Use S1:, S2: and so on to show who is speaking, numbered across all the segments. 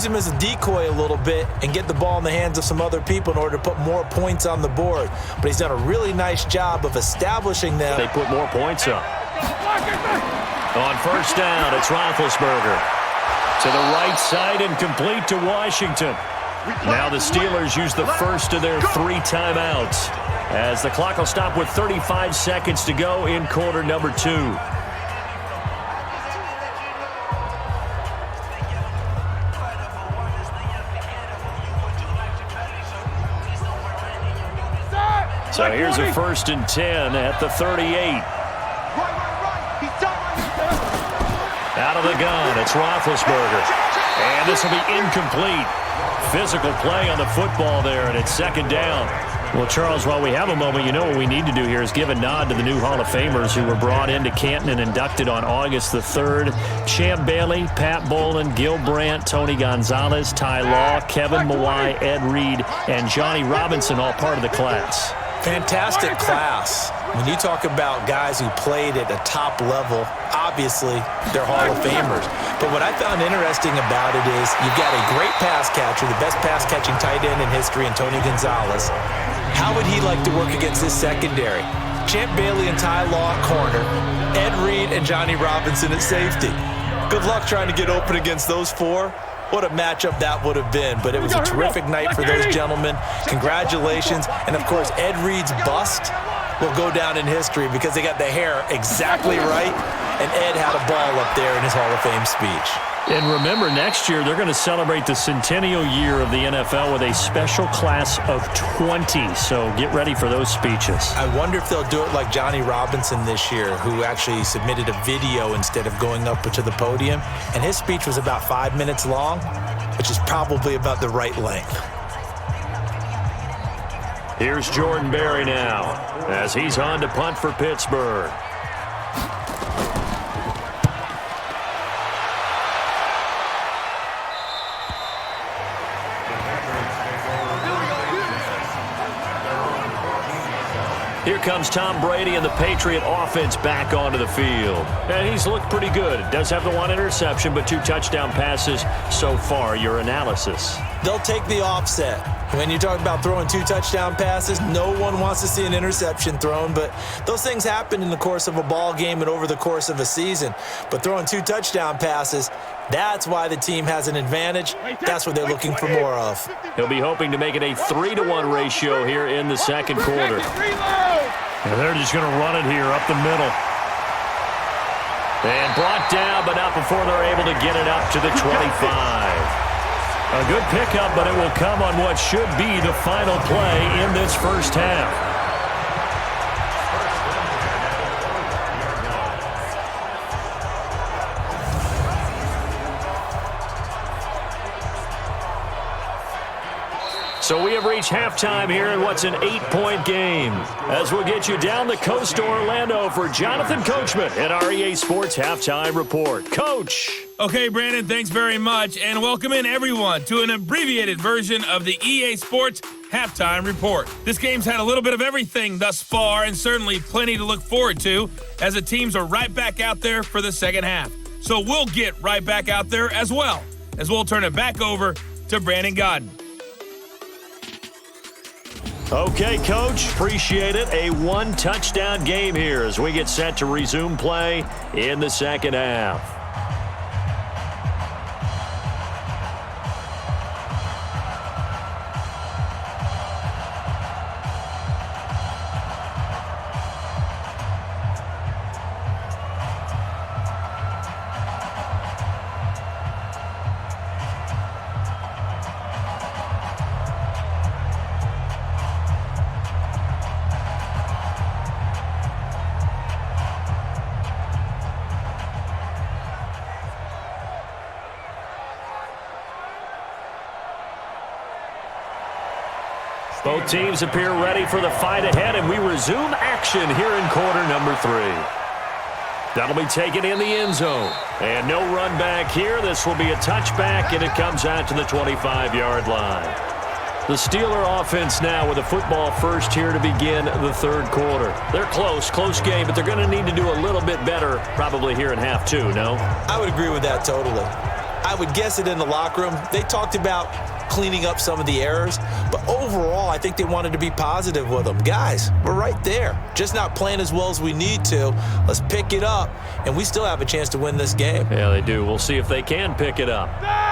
S1: him as a decoy a little bit and get the ball in the hands of some other people in order to put more points on the board. But he's done a really nice job of establishing them.
S2: They put more points up. On first down, it's Roethlisberger. To the right side and complete to Washington. Now the Steelers use the first of their 3 timeouts, as the clock will stop with 35 seconds to go in quarter number 2. So here's a 1st and 10 at the 38. Out of the gun, it's Roethlisberger. And this will be incomplete. Physical play on the football there, and it's 2nd down. Well, Charles, while we have a moment, you know what we need to do here is give a nod to the new Hall of Famers who were brought into Canton and inducted on August the 3rd. Champ Bailey, Pat Bolin, Gil Brandt, Tony Gonzalez, Ty Law, Kevin Mawai, Ed Reed, and Johnny Robinson, all part of the class.
S1: Fantastic class. When you talk about guys who played at the top level, obviously they're Hall of Famers. But what I found interesting about it is you've got a great pass catcher, the best pass-catching tight end in history, in Tony Gonzalez. How would he like to work against his secondary? Champ Bailey and Ty Law at corner, Ed Reed and Johnny Robinson at safety. Good luck trying to get open against those 4. What a matchup that would have been. But it was a terrific night for those gentlemen. Congratulations. And, of course, Ed Reed's bust will go down in history because they got the hair exactly right, and Ed had a ball up there in his Hall of Fame speech.
S2: And remember, next year they're going to celebrate the centennial year of the NFL with a special class of 20. So get ready for those speeches.
S1: I wonder if they'll do it like Johnny Robinson this year, who actually submitted a video instead of going up to the podium. And his speech was about 5 minutes long, which is probably about the right length.
S2: Here's Jordan Berry now, as he's on to punt for Pittsburgh. Here comes Tom Brady and the Patriot offense back onto the field. And he's looked pretty good. Does have the 1 interception, but 2 touchdown passes so far. Your analysis?
S1: They'll take the offset. When you talk about throwing 2 touchdown passes, no one wants to see an interception thrown, but those things happen in the course of a ball game and over the course of a season. But throwing 2 touchdown passes, that's why the team has an advantage. That's what they're looking for more of.
S2: He'll be hoping to make it a 3-to-1 ratio here in the 2nd quarter. And they're just going to run it here up the middle. And brought down, but not before they're able to get it up to the 25. A good pickup, but it will come on what should be the final play in this first half. So we have reached halftime here in what's an 8-point game, as we'll get you down the coast to Orlando for Jonathan Coachman at our EA Sports Halftime Report. Coach.
S3: Okay, Brandon, thanks very much, and welcome in everyone to an abbreviated version of the EA Sports Halftime Report. This game's had a little bit of everything thus far, and certainly plenty to look forward to, as the teams are right back out there for the second half. So we'll get right back out there as well, as we'll turn it back over to Brandon Godden.
S2: Okay, Coach, appreciate it. A 1-touchdown game here as we get set to resume play in the second half. Both teams appear ready for the fight ahead, and we resume action here in quarter number 3. That'll be taken in the end zone. And no run back here. This will be a touchback, and it comes out to the 25-yard line. The Steeler offense now with a football first here to begin the third quarter. They're close game, but they're going to need to do a little bit better probably here in half 2, no?
S1: I would agree with that totally. I would guess it in the locker room. They talked about cleaning up some of the errors, but overall, I think they wanted to be positive with them. Guys, we're right there. Just not playing as well as we need to. Let's pick it up, and we still have a chance to win this game.
S2: Yeah, they do. We'll see if they can pick it up.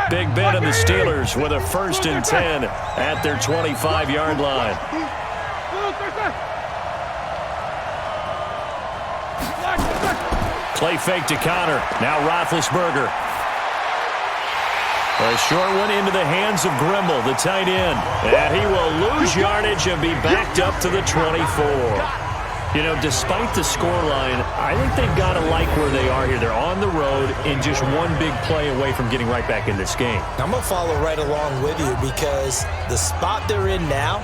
S2: Big Ben and the Steelers with a 1st and 10 at their 25-yard line. Play fake to Connor. Now Roethlisberger. A short one into the hands of Grimble, the tight end. And he will lose yardage and be backed up to the 24. You know, despite the scoreline, I think they've got to like where they are here. They're on the road and just one big play away from getting right back in this game.
S1: I'm going to follow right along with you because the spot they're in now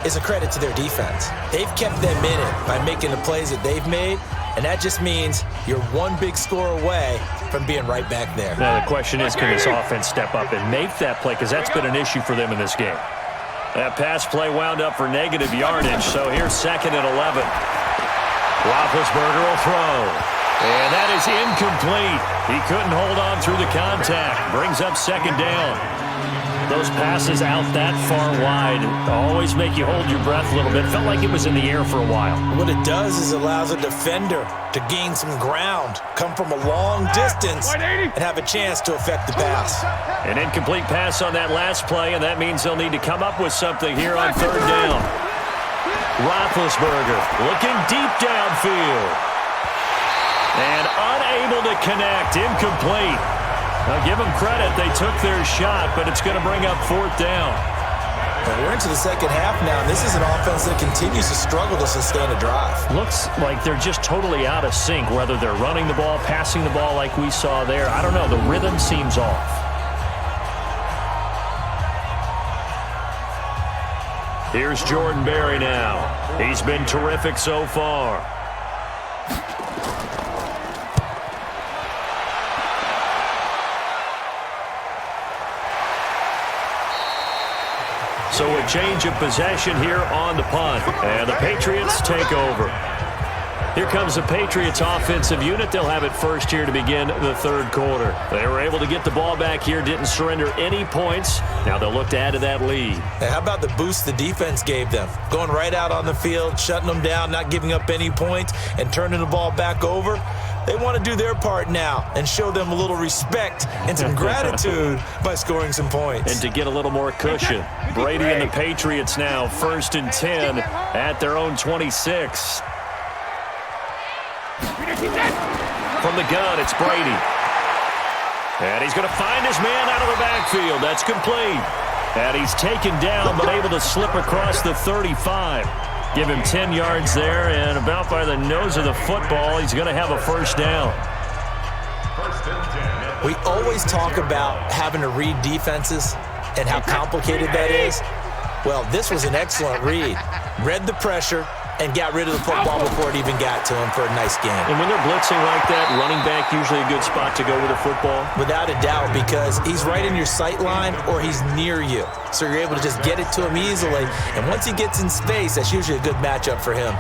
S1: is a credit to their defense. They've kept them in it by making the plays that they've made, and that just means you're one big score away from being right back there.
S2: Now the question is, can this offense step up and make that play? Because that's been an issue for them in this game. That pass play wound up for negative yardage, so here's 2nd and 11. Roethlisberger will throw. And that is incomplete. He couldn't hold on through the contact. Brings up 2nd down. Those passes out that far wide always make you hold your breath a little bit. Felt like it was in the air for a while.
S1: What it does is it allows a defender to gain some ground, come from a long distance, and have a chance to affect the pass.
S2: An incomplete pass on that last play, and that means they'll need to come up with something here on 3rd down. Roethlisberger looking deep downfield. And unable to connect. Incomplete. Now, give them credit. They took their shot, but it's going to bring up 4th down.
S1: Well, we're into the second half now, and this is an offense that continues to struggle to sustain a drive.
S2: Looks like they're just totally out of sync, whether they're running the ball, passing the ball like we saw there. I don't know. The rhythm seems off. Here's Jordan Berry now. He's been terrific so far. So a change of possession here on the punt. And the Patriots take over. Here comes the Patriots offensive unit. They'll have it first here to begin the 3rd quarter. They were able to get the ball back here, didn't surrender any points. Now they'll look to add to that lead.
S1: Hey, how about the boost the defense gave them? Going right out on the field, shutting them down, not giving up any points, and turning the ball back over. They want to do their part now and show them a little respect and some gratitude by scoring some points.
S2: And to get a little more cushion. Brady and the Patriots now 1st and 10 at their own 26. From the gun, it's Brady. And he's going to find his man out of the backfield. That's complete. And he's taken down but able to slip across the 35. Give him 10 yards there, and about by the nose of the football, he's going to have a 1st down.
S1: We always talk about having to read defenses and how complicated that is. Well, this was an excellent read. Read the pressure and got rid of the football before it even got to him for a nice game.
S2: And when they're blitzing like that, running back usually a good spot to go with the football?
S1: Without a doubt, because he's right in your sight line or he's near you. So you're able to just get it to him easily. And once he gets in space, that's usually a good matchup for him.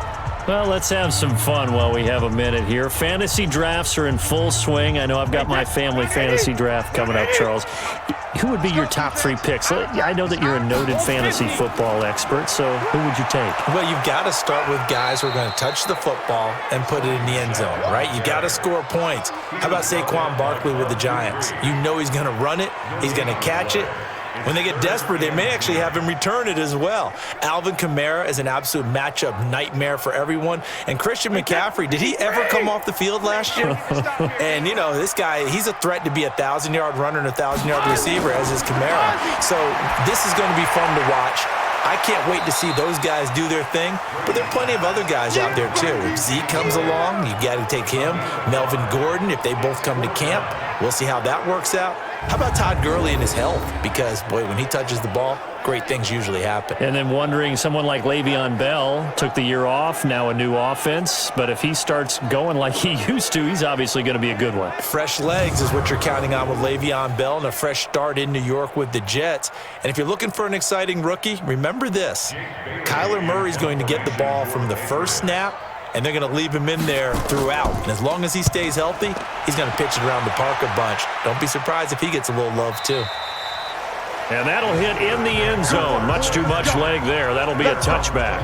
S2: Well, let's have some fun while we have a minute here. Fantasy drafts are in full swing. I know I've got my family fantasy draft coming up, Charles. Who would be your top 3 picks? I know that you're a noted fantasy football expert, so who would you take?
S1: Well, you've got to start with guys who are going to touch the football and put it in the end zone, right? You got to score points. How about Saquon Barkley with the Giants? You know he's going to run it. He's going to catch it. When they get desperate, they may actually have him return it as well. Alvin Kamara is an absolute matchup nightmare for everyone. And Christian McCaffrey, did he ever come off the field last year? And, you know, this guy, he's a threat to be a 1,000-yard runner and a 1,000-yard receiver, as is Kamara. So this is going to be fun to watch. I can't wait to see those guys do their thing, but there are plenty of other guys out there too. If Zeke comes along, you got to take him. Melvin Gordon, if they both come to camp, we'll see how that works out. How about Todd Gurley and his health? Because, boy, when he touches the ball, great things usually happen.
S2: And then wondering, someone like Le'Veon Bell took the year off, now a new offense. But if he starts going like he used to, he's obviously going to be a good one.
S1: Fresh legs is what you're counting on with Le'Veon Bell and a fresh start in New York with the Jets. And if you're looking for an exciting rookie, remember this. Kyler Murray's going to get the ball from the first snap and they're going to leave him in there throughout. And as long as he stays healthy, he's going to pitch it around the park a bunch. Don't be surprised if he gets a little love, too.
S2: And that'll hit in the end zone. Much too much leg there. That'll be a touchback.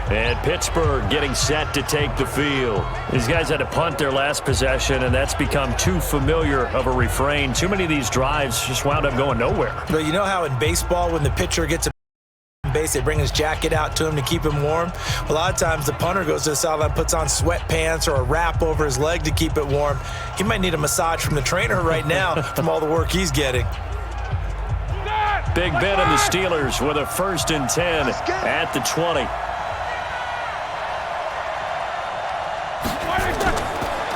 S2: And Pittsburgh getting set to take the field. These guys had to punt their last possession, and that's become too familiar of a refrain. Too many of these drives just wound up going nowhere.
S1: But you know how in baseball when the pitcher gets a base, they bring his jacket out to him to keep him warm? A lot of times the punter goes to the sideline, puts on sweatpants or a wrap over his leg to keep it warm. He might need a massage from the trainer right now from all the work he's getting.
S2: Big Ben and the Steelers with a 1st and 10 at the 20.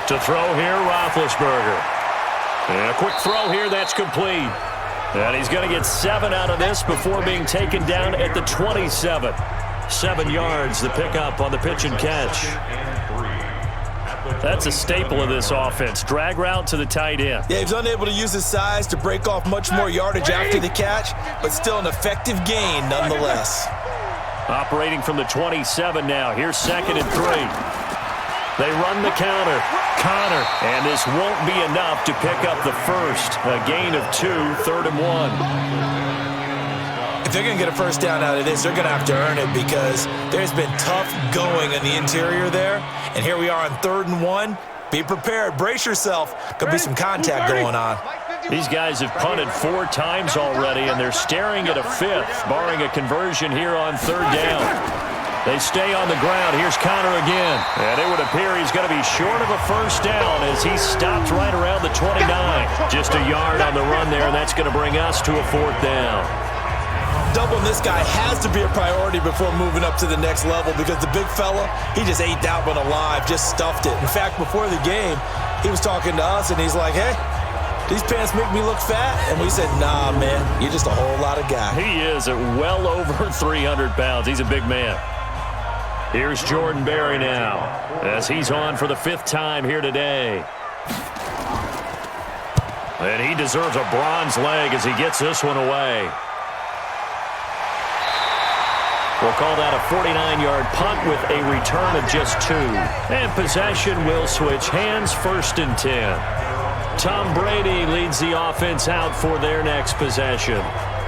S2: To throw here, Roethlisberger. And a quick throw here, that's complete. And he's going to get 7 out of this before being taken down at the 27. 7 yards, the pickup on the pitch and catch. That's a staple of this offense. Drag route to the tight end.
S1: Yeah, he's unable to use his size to break off much more yardage after the catch, but still an effective gain nonetheless.
S2: Operating from the 27 now. Here's 2nd and 3. They run the counter. Connor, and this won't be enough to pick up the first. A gain of 2, 3rd and 1.
S1: If they're going to get a first down out of this, they're going to have to earn it because there's been tough going in the interior there. And here we are on 3rd and 1. Be prepared. Brace yourself. Could be some contact going on.
S2: These guys have punted 4 times already, and they're staring at a 5th, barring a conversion here on 3rd down. They stay on the ground. Here's Connor again. And it would appear he's going to be short of a first down as he stopped right around the 29. Just a yard on the run there, and that's going to bring us to a 4th down.
S1: Doubling this guy has to be a priority before moving up to the next level because the big fella, he just ate that one alive, just stuffed it. In fact, before the game, he was talking to us, and he's like, hey, these pants make me look fat. And we said, nah, man, you're just a whole lot of guy.
S2: He is at well over 300 pounds. He's a big man. Here's Jordan Berry now as he's on for the 5th time here today. And he deserves a bronze leg as he gets this one away. We'll call that a 49-yard punt with a return of just 2. And possession will switch hands, 1st and 10. Tom Brady leads the offense out for their next possession.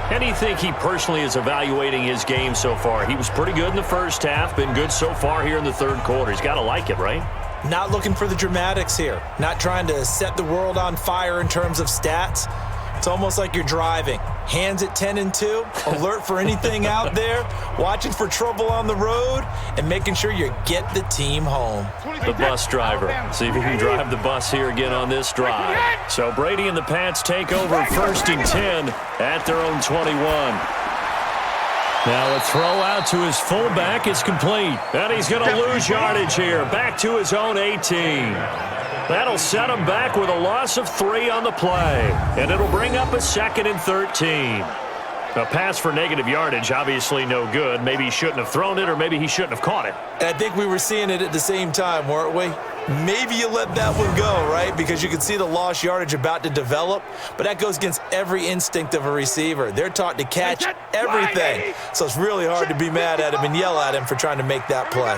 S2: How do you think he personally is evaluating his game so far? He was pretty good in the first half, been good so far here in the 3rd quarter. He's got to like it, right?
S1: Not looking for the dramatics here. Not trying to set the world on fire in terms of stats. It's almost like you're driving. Hands at 10 and 2, alert for anything out there, watching for trouble on the road, and making sure you get the team home.
S2: The bus driver. See if he can drive the bus here again on this drive. So Brady and the Pats take over 1st and 10 at their own 21. Now a throw out to his fullback is complete. And he's going to lose yardage here. Back to his own 18. That'll set him back with a loss of 3 on the play. And it'll bring up a 2nd and 13. A pass for negative yardage, obviously no good. Maybe he shouldn't have thrown it, or maybe he shouldn't have caught it.
S1: I think we were seeing it at the same time, weren't we? Maybe you let that one go, right? Because you can see the lost yardage about to develop. But that goes against every instinct of a receiver. They're taught to catch everything. So it's really hard to be mad at him and yell at him for trying to make that play.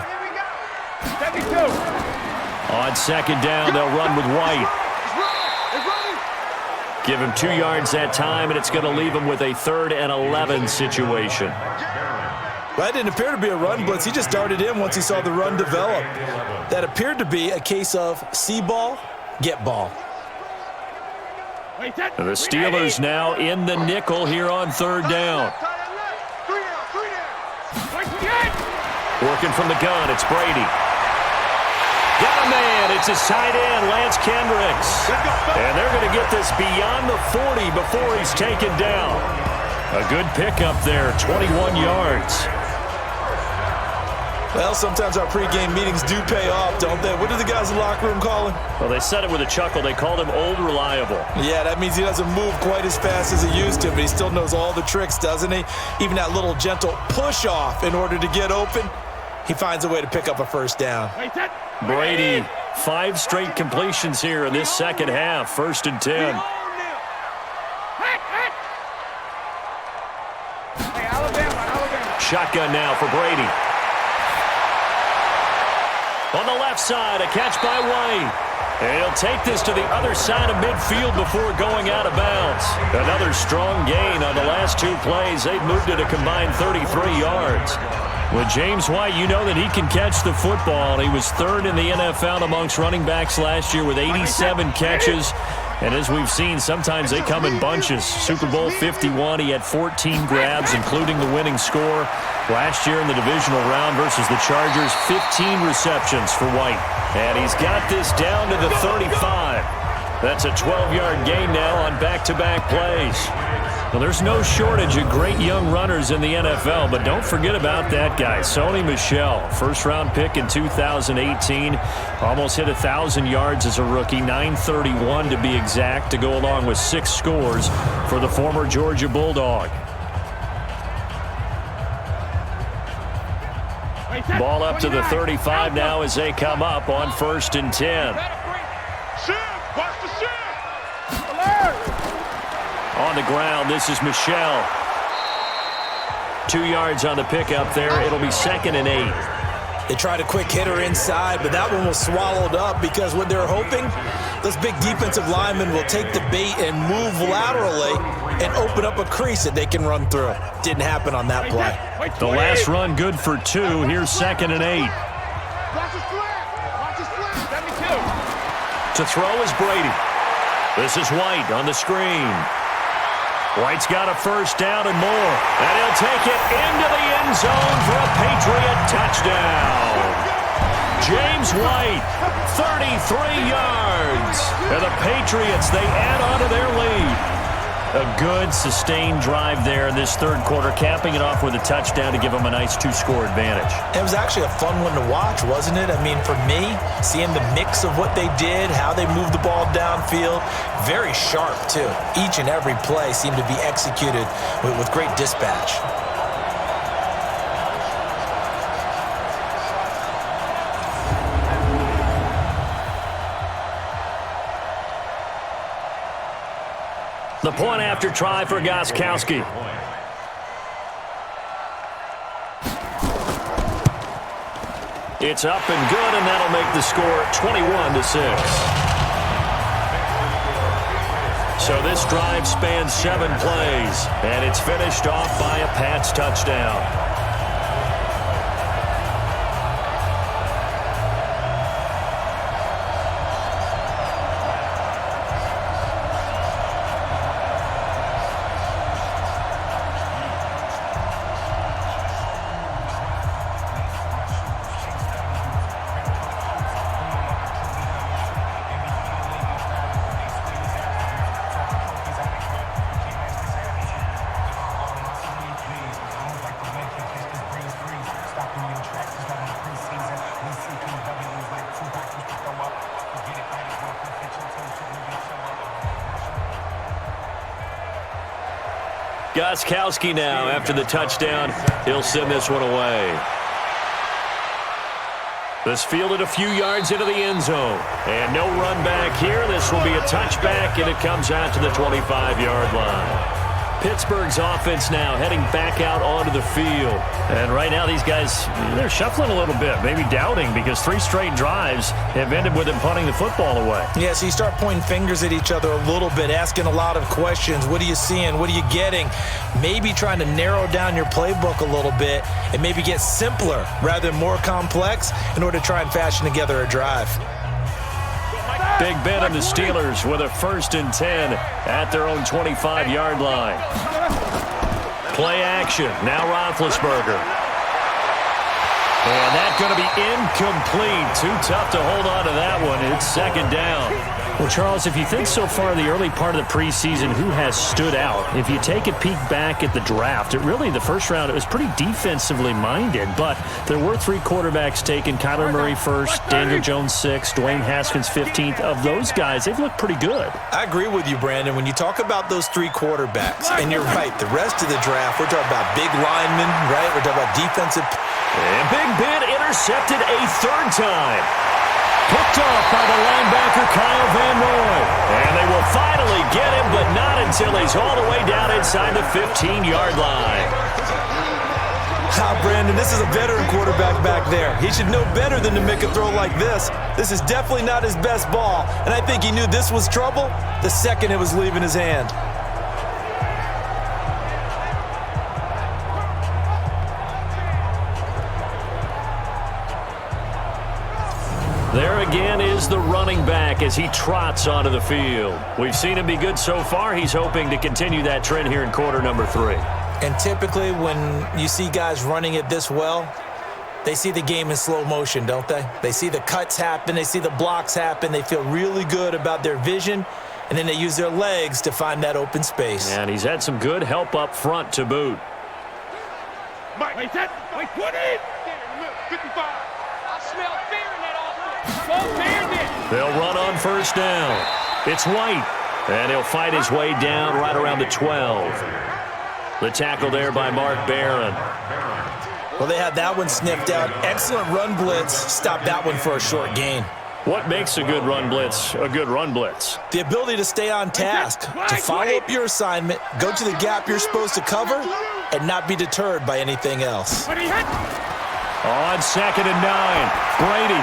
S2: On 2nd down, they'll run with White. Give him 2 yards that time, and it's going to leave him with a 3rd and 11 situation.
S1: That didn't appear to be a run blitz. He just darted in once he saw the run develop. That appeared to be a case of see ball, get ball.
S2: The Steelers now in the nickel here on 3rd down. Working from the gun, it's Brady. Got a man. It's his tight end, Lance Kendricks. And they're going to get this beyond the 40 before he's taken down. A good pickup there, 21 yards.
S1: Well, sometimes our pregame meetings do pay off, don't they? What do the guys in the locker room call him?
S2: Well, they said it with a chuckle. They called him Old Reliable.
S1: Yeah, that means he doesn't move quite as fast as he used to, but he still knows all the tricks, doesn't he? Even that little gentle push-off in order to get open, he finds a way to pick up a first down.
S2: Brady, 5 straight completions here in this 2nd half. 1st and 10. Shotgun now for Brady. On the left side, a catch by White. And he'll take this to the other side of midfield before going out of bounds. Another strong gain on the last two plays. They've moved it a combined 33 yards. With James White, you know that he can catch the football. He was third in the NFL amongst running backs last year with 87 catches. And as we've seen, sometimes they come in bunches. Super Bowl 51, he had 14 grabs, including the winning score. Last year in the divisional round versus the Chargers, 15 receptions for White. And he's got this down to the 35. That's a 12-yard gain now on back-to-back plays. Well, there's no shortage of great young runners in the NFL, but don't forget about that guy, Sony Michel. First-round pick in 2018. Almost hit 1,000 yards as a rookie, 931 to be exact, to go along with 6 scores for the former Georgia Bulldog. Ball up to the 35 now as they come up on 1st and 10. On the ground, this is Michel. 2 yards on the pickup there. It'll be 2nd and 8.
S1: They tried a quick hitter inside, but that one was swallowed up because what they're hoping, those big defensive linemen will take the bait and move laterally and open up a crease that they can run through. Didn't happen on that play.
S2: The last run good for 2. Here's 2nd and 8. To throw is Brady. This is White on the screen. White's got a first down and more. And he'll take it into the end zone for a Patriot touchdown. James White, 33 yards. And the Patriots, they add on to their lead. A good, sustained drive there in this third quarter, capping it off with a touchdown to give them a nice 2-score advantage.
S1: It was actually a fun one to watch, wasn't it? I mean, for me, seeing the mix of what they did, how they moved the ball downfield, very sharp, too. Each and every play seemed to be executed with great dispatch.
S2: The point after try for Gostkowski. It's up and good, and that'll make the score 21-6. So this drive spans 7 plays, and it's finished off by a Pats touchdown. Gostkowski now, after the touchdown, he'll send this one away. This fielded a few yards into the end zone. And no run back here. This will be a touchback, and it comes out to the 25-yard line. Pittsburgh's offense now heading back out onto the field. And right now these guys, they're shuffling a little bit, maybe doubting, because 3 straight drives have ended with them punting the football away.
S1: Yeah, so you start pointing fingers at each other a little bit, asking a lot of questions. What are you seeing? What are you getting? Maybe trying to narrow down your playbook a little bit and maybe get simpler rather than more complex in order to try and fashion together a drive.
S2: Big Ben and the Steelers with a 1st and 10 at their own 25-yard line. Play action. Now Roethlisberger. And that's going to be incomplete. Too tough to hold on to that one. It's 2nd down. Well, Charles, if you think so far the early part of the preseason, who has stood out? If you take a peek back at the draft, the first round, it was pretty defensively minded, but there were 3 quarterbacks taken. Kyler Murray 1st, Daniel Jones 6th, Dwayne Haskins 15th. Of those guys, they've looked pretty good.
S1: I agree with you, Brandon. When you talk about those 3 quarterbacks, and you're right, the rest of the draft, we're talking about big linemen, right? We're talking about defensive.
S2: And Big Ben intercepted a 3rd time. Picked off by the linebacker Kyle Van Noy. And they will finally get him, but not until he's all the way down inside the 15-yard line.
S1: Brandon, this is a veteran quarterback back there. He should know better than to make a throw like this. This is definitely not his best ball, and I think he knew this was trouble the second it was leaving his hand.
S2: There again is the running back as he trots onto the field. We've seen him be good so far. He's hoping to continue that trend here in quarter number 3.
S1: And typically when you see guys running it this well, they see the game in slow motion, don't they? They see the cuts happen. They see the blocks happen. They feel really good about their vision, and then they use their legs to find that open space.
S2: And he's had some good help up front to boot.
S4: Mike, put it! 55. I smell fear in that offense.
S2: They'll run on first down. It's White, and he'll fight his way down right around the 12. The tackle there by Mark Barron.
S1: Well, they had that one sniffed out. Excellent run blitz. Stopped that one for a short gain.
S2: What makes a good run blitz a good run blitz?
S1: The ability to stay on task, to follow up your assignment, go to the gap you're supposed to cover, and not be deterred by anything else.
S2: On 2nd and 9, Brady.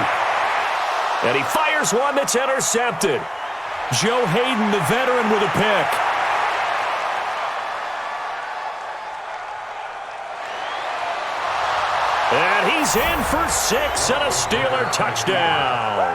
S2: And he fires one that's intercepted. Joe Hayden, the veteran, with a pick. And he's in for 6 and a Steeler touchdown.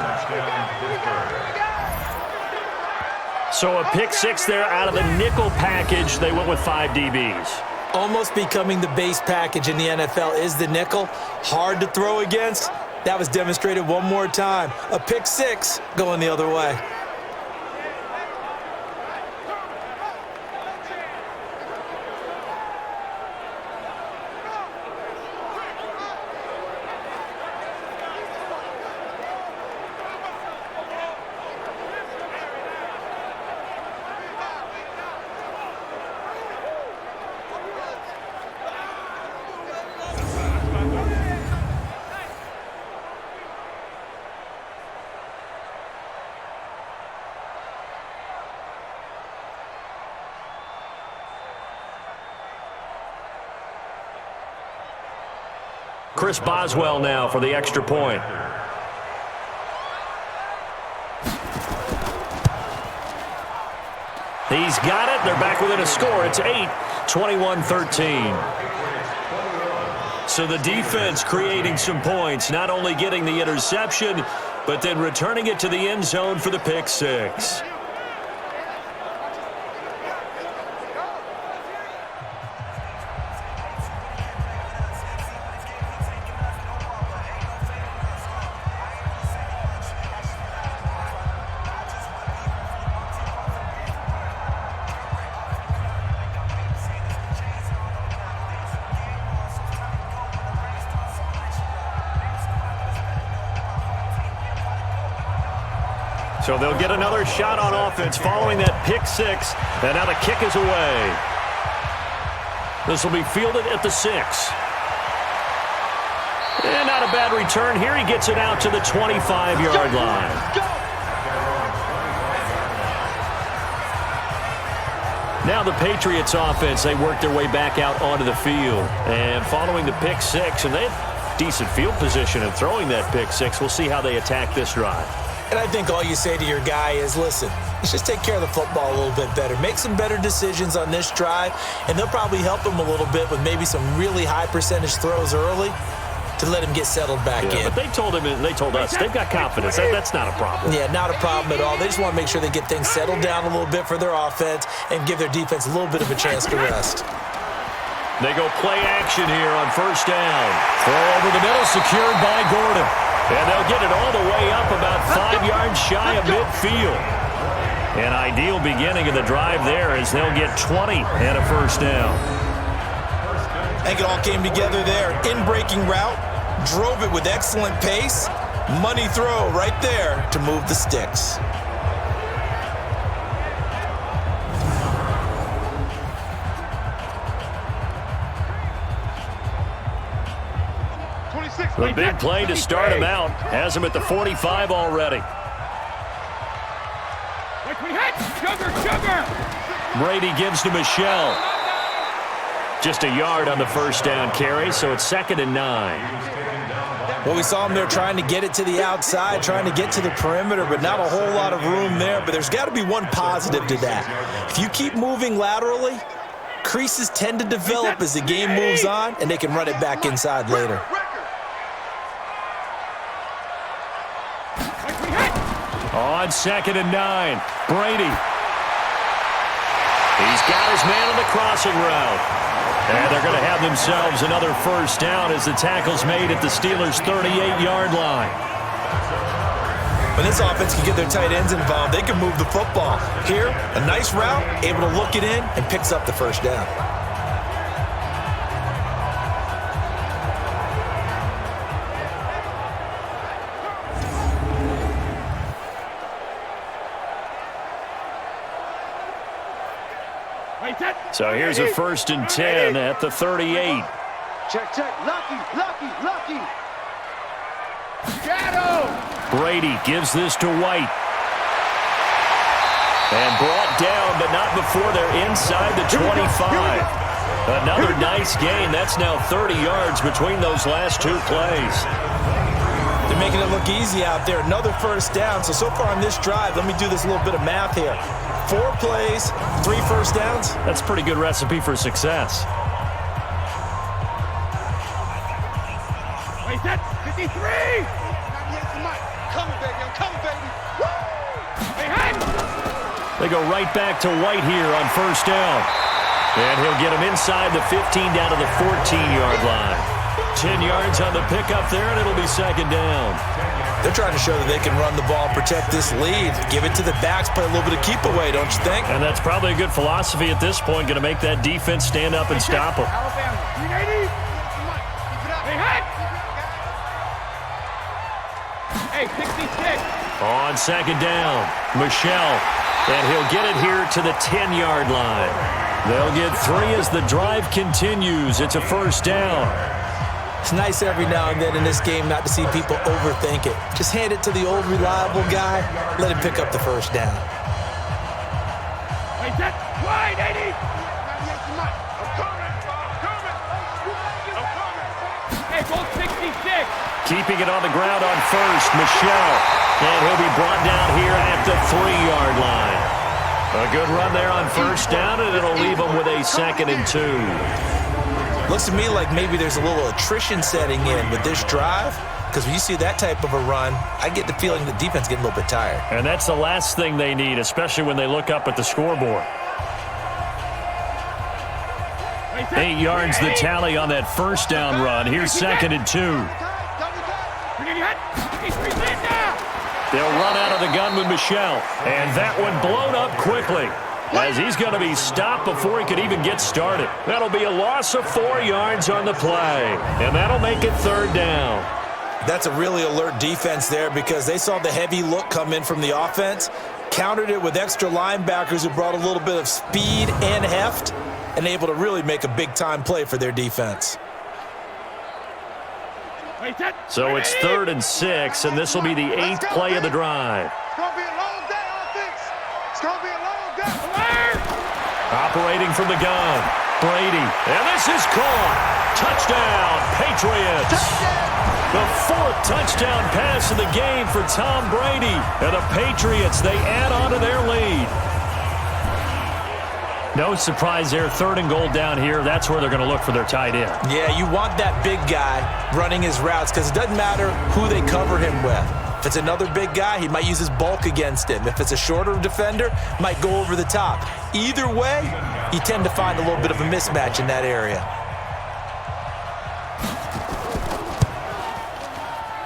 S2: So a pick 6 there out of the nickel package. They went with 5 DBs.
S1: Almost becoming the base package in the NFL is the nickel. Hard to throw against. That was demonstrated one more time. A pick 6 going the other way.
S2: Chris Boswell now for the extra point. He's got it. They're back within a score. It's 8, 21-13. So the defense creating some points, not only getting the interception, but then returning it to the end zone for the pick 6. So they'll get another shot on offense following that pick 6. And now the kick is away. This will be fielded at the 6. And not a bad return here. He gets it out to the 25-yard line. Now the Patriots offense, they work their way back out onto the field. And following the pick 6, and they have decent field position and throwing that pick 6. We'll see how they attack this drive.
S1: And I think all you say to your guy is, listen, let's just take care of the football a little bit better. Make some better decisions on this drive, and they'll probably help him a little bit with maybe some really high percentage throws early to let him get settled back in.
S2: But they told us, they've got confidence. That's not a problem.
S1: Yeah, not a problem at all. They just want to make sure they get things settled down a little bit for their offense and give their defense a little bit of a chance to rest.
S2: They go play action here on first down. Throw over the middle, secured by Gordon. And they'll get it all the way up about 5 yards shy of midfield. An ideal beginning of the drive there as they'll get 20 and a first down.
S1: I think it all came together there. In-breaking route, drove it with excellent pace. Money throw right there to move the sticks.
S2: The big play to start him out has him at the 45 already.
S4: Sugar.
S2: Brady gives to Michelle. Just a yard on the first down carry, so it's 2nd and 9.
S1: Well, we saw him there trying to get it to the outside, trying to get to the perimeter, but not a whole lot of room there. But there's got to be one positive to that. If you keep moving laterally, creases tend to develop as the game moves on, and they can run it back inside later.
S2: On 2nd and 9, Brady. He's got his man on the crossing route. And they're going to have themselves another first down as the tackle's made at the Steelers' 38-yard line.
S1: When this offense can get their tight ends involved, they can move the football. Here, a nice route, able to look it in, and picks up the first down.
S2: So here's a 1st and 10 at the 38.
S4: Check. Lucky. Got him.
S2: Brady gives this to White. And brought down, but not before they're inside the 25. Another nice gain. That's now 30 yards between those last two plays.
S1: They're making it look easy out there. Another first down. So far on this drive, let me do this little bit of math here. 4 plays, 3 first downs.
S2: That's a pretty good recipe for success.
S4: Wait, that's 53. Coming, baby. I'm coming, baby. Woo! Hey.
S2: They go right back to White here on first down. And he'll get him inside the 15 down to the 14-yard line. 10 yards on the pickup there, and it'll be 2nd down.
S1: They're trying to show that they can run the ball and protect this lead. Give it to the backs, play a little bit of keep away, don't you think?
S2: And that's probably a good philosophy at this point, going to make that defense stand up and stop them.
S4: Alabama. 380. Hey, 66.
S2: On 2nd down, Michelle. And he'll get it here to the 10-yard line. They'll get 3 as the drive continues. It's a first down.
S1: It's nice every now and then in this game not to see people overthink it. Just hand it to the old reliable guy. Let him pick up the first down.
S4: Wait, that's wide, 80. Hey, both 66.
S2: Keeping it on the ground on first, Michelle. And he'll be brought down here at the 3-yard line. A good run there on first down, and it'll leave them with a 2nd and 2.
S1: Looks to me like maybe there's a little attrition setting in with this drive, because when you see that type of a run, I get the feeling the defense getting a little bit tired.
S2: And that's the last thing they need, especially when they look up at the scoreboard. 8 yards the tally on that first down run. Here's 2nd and 2. They'll run out of the gun with Michelle. And that one blown up quickly, as he's going to be stopped before he could even get started. That'll be a loss of 4 yards on the play, and that'll make it 3rd down.
S1: That's a really alert defense there because they saw the heavy look come in from the offense, countered it with extra linebackers who brought a little bit of speed and heft, and able to really make a big-time play for their defense.
S2: So it's 3rd and 6, and this will be the 8th play of the drive.
S4: It's going to be a long day, offense. It's going to be a long day.
S2: Operating from the gun, Brady. And this is caught. Touchdown, Patriots. The 4th touchdown pass of the game for Tom Brady. And the Patriots, they add on to their lead. No surprise there, 3rd and goal down here. That's where they're going to look for their tight end.
S1: Yeah, you want that big guy running his routes because it doesn't matter who they cover him with. If it's another big guy, he might use his bulk against him. If it's a shorter defender, might go over the top. Either way, you tend to find a little bit of a mismatch in that area.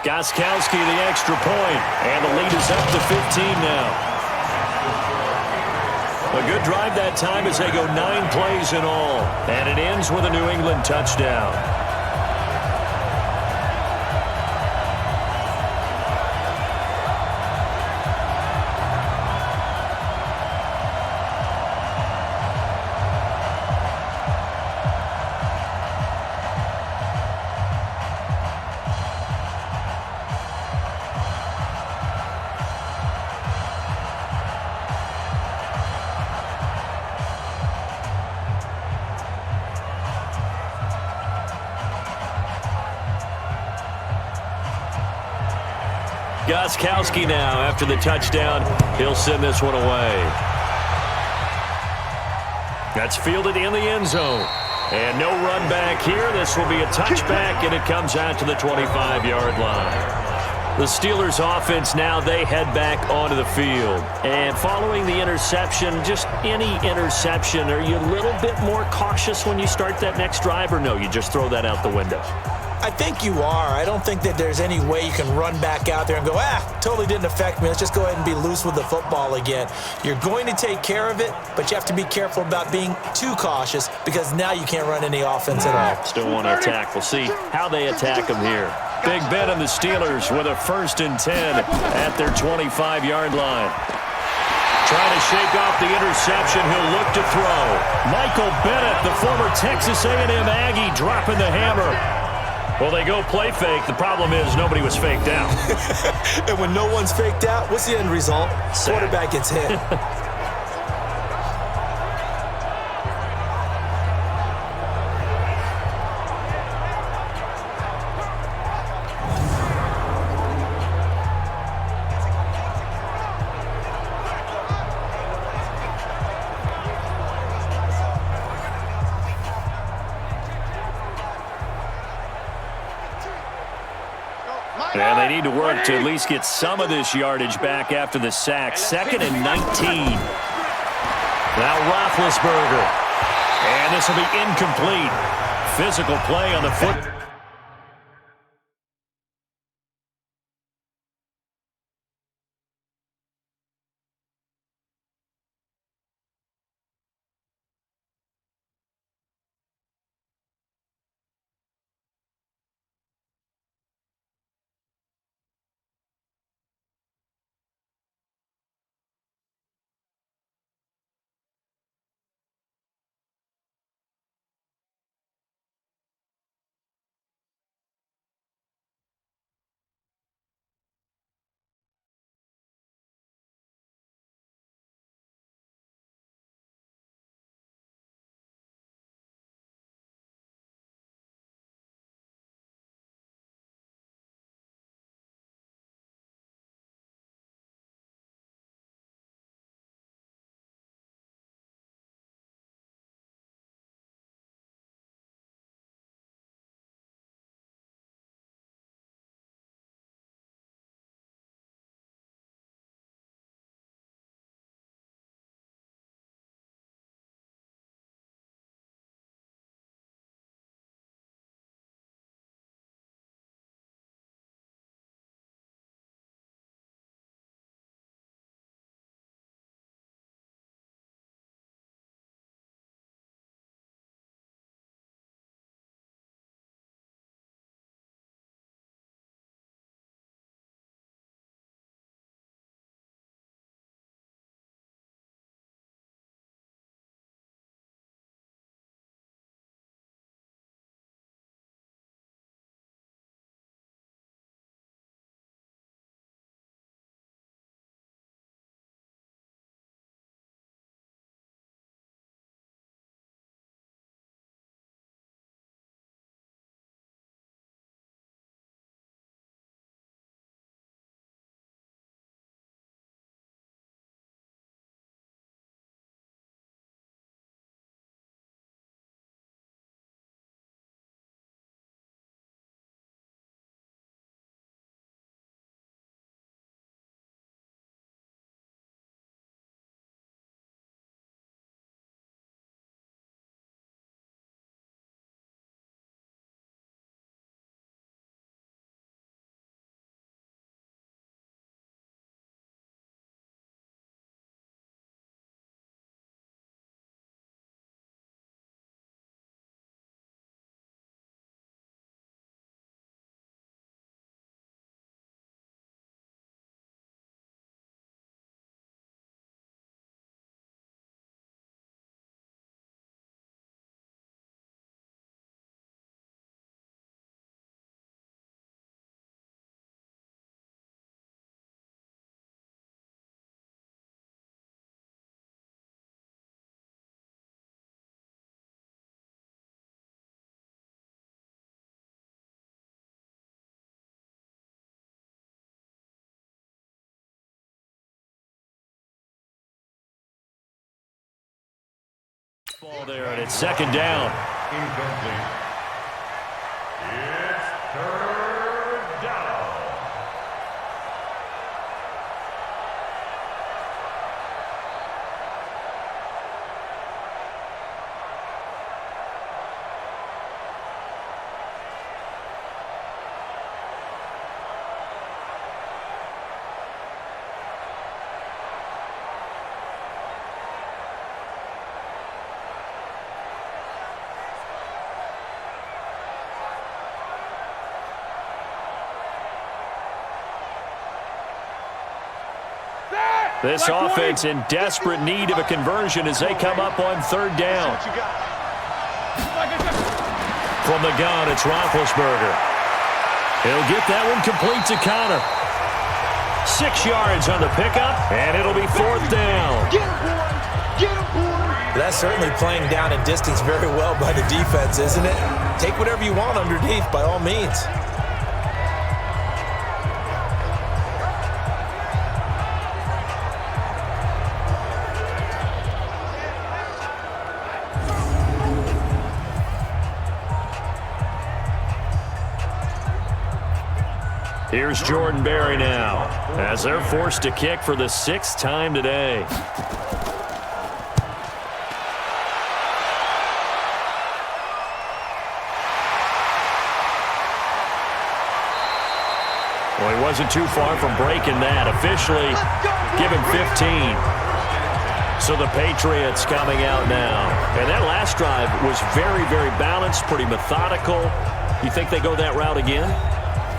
S2: Gostkowski the extra point, and the lead is up to 15 now. A good drive that time as they go 9 plays in all. And it ends with a New England touchdown. Gostkowski now after the touchdown. He'll send this one away. That's fielded in the end zone. And no run back here. This will be a touchback, and it comes out to the 25-yard line. The Steelers offense now, they head back onto the field. And following the interception, just any interception, are you a little bit more cautious when you start that next drive, or no, you just throw that out the window?
S1: I think you are. I don't think that there's any way you can run back out there and go, totally didn't affect me. Let's just go ahead and be loose with the football again. You're going to take care of it, but you have to be careful about being too cautious because now you can't run any offense at all.
S2: Still want to attack. We'll see how they attack them here. Big Ben and the Steelers with a 1st and 10 at their 25-yard line. Trying to shake off the interception. He'll look to throw. Michael Bennett, the former Texas A&M Aggie, dropping the hammer. Well, they go play fake. The problem is nobody was faked out.
S1: And when no one's faked out, what's the end result? Quarterback gets hit.
S2: And they need to work to at least get some of this yardage back after the sack. 2nd and 19. Now Roethlisberger. And this will be incomplete. Physical play on the foot. Ball there, and it's second down.
S5: Incomplete. It's third down.
S2: This offense in desperate need of a conversion as they come up on third down. From the gun, it's Roethlisberger. He'll get that one complete to Connor. 6 yards on the pickup, and it'll be fourth down.
S4: Get him, boy. Get him, boy.
S1: That's certainly playing down in distance very well by the defense, isn't it? Take whatever you want underneath, by all means.
S2: Here's Jordan Berry now, as they're forced to kick for the 6th time today. Well, he wasn't too far from breaking that. Officially, give him 15. So the Patriots coming out now. And that last drive was very, very balanced, pretty methodical. You think they go that route again?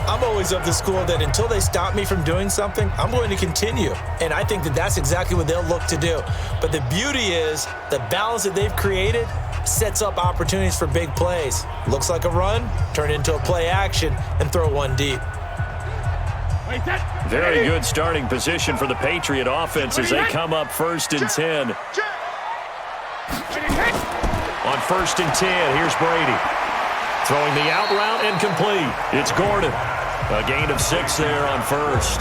S1: I'm always of the school that until they stop me from doing something, I'm going to continue. And I think that that's exactly what they'll look to do. But the beauty is the balance that they've created sets up opportunities for big plays. Looks like a run, turn into a play action, and throw one deep.
S2: Very good starting position for the Patriot offense as they come up 1st and 10. On 1st and 10, here's Brady. Throwing the out route and complete. It's Gordon. A gain of 6 there on 1st.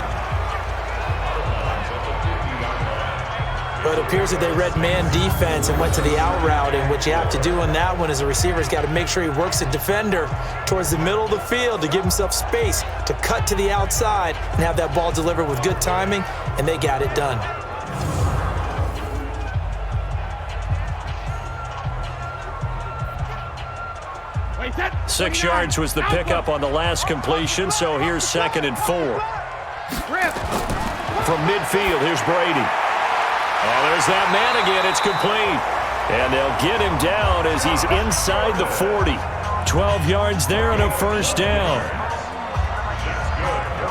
S1: But it appears that they read man defense and went to the out route, and what you have to do on that one is a receiver's got to make sure he works the defender towards the middle of the field to give himself space to cut to the outside and have that ball delivered with good timing, and they got it done.
S2: Six yards was the pickup on the last completion, so here's 2nd and 4. From midfield, here's Brady. Oh, there's that man again. It's complete. And they'll get him down as he's inside the 40. 12 yards there and a 1st down.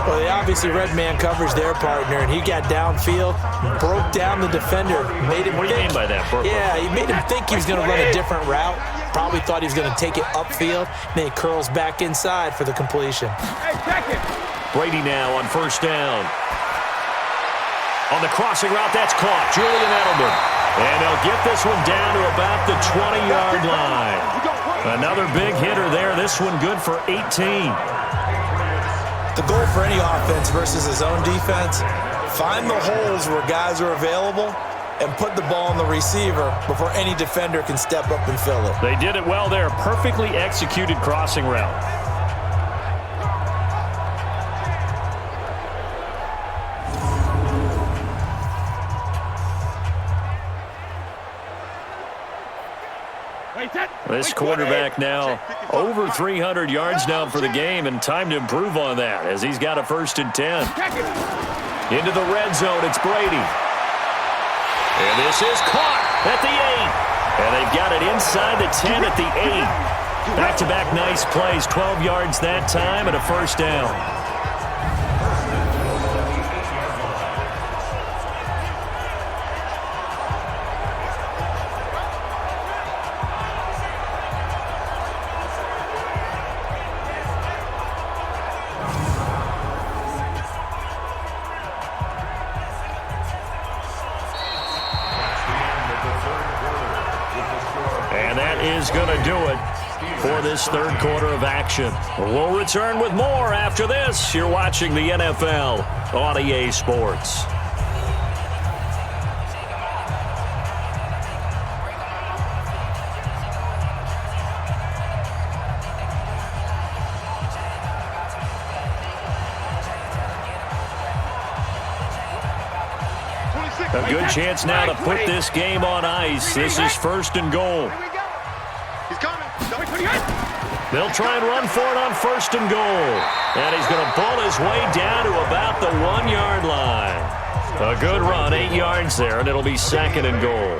S1: Well, they obviously read man coverage their partner, and he got downfield, broke down the defender, made him
S2: What do you mean by that, Burke?
S1: Yeah, he made him think he was going to run a different route. Probably thought he was going to take it upfield, then he curls back inside for the completion.
S2: Brady now on 1st down. On the crossing route, that's caught. Julian Edelman. And they'll get this one down to about the 20-yard line. Another big hitter there. This one good for 18.
S1: The goal for any offense versus his own defense, find the holes where guys are available and put the ball on the receiver before any defender can step up and fill it.
S2: They did it well there. Perfectly executed crossing route. This quarterback now over 300 yards now for the game, and time to improve on that as he's got a 1st and 10. Into the red zone, it's Brady. And this is caught at the 8. And they've got it inside the 10 at the 8. Back-to-back nice plays, 12 yards that time and a 1st down. Is going to do it for this 3rd quarter of action. We'll return with more after this. You're watching the NFL on EA Sports. A good chance now to put this game on ice. This is 1st and goal.
S4: He's coming. Somebody put it.
S2: They'll try and run for it on 1st and goal. And he's going to ball his way down to about the 1-yard line. A good run, 8 yards there, and it'll be 2nd and goal.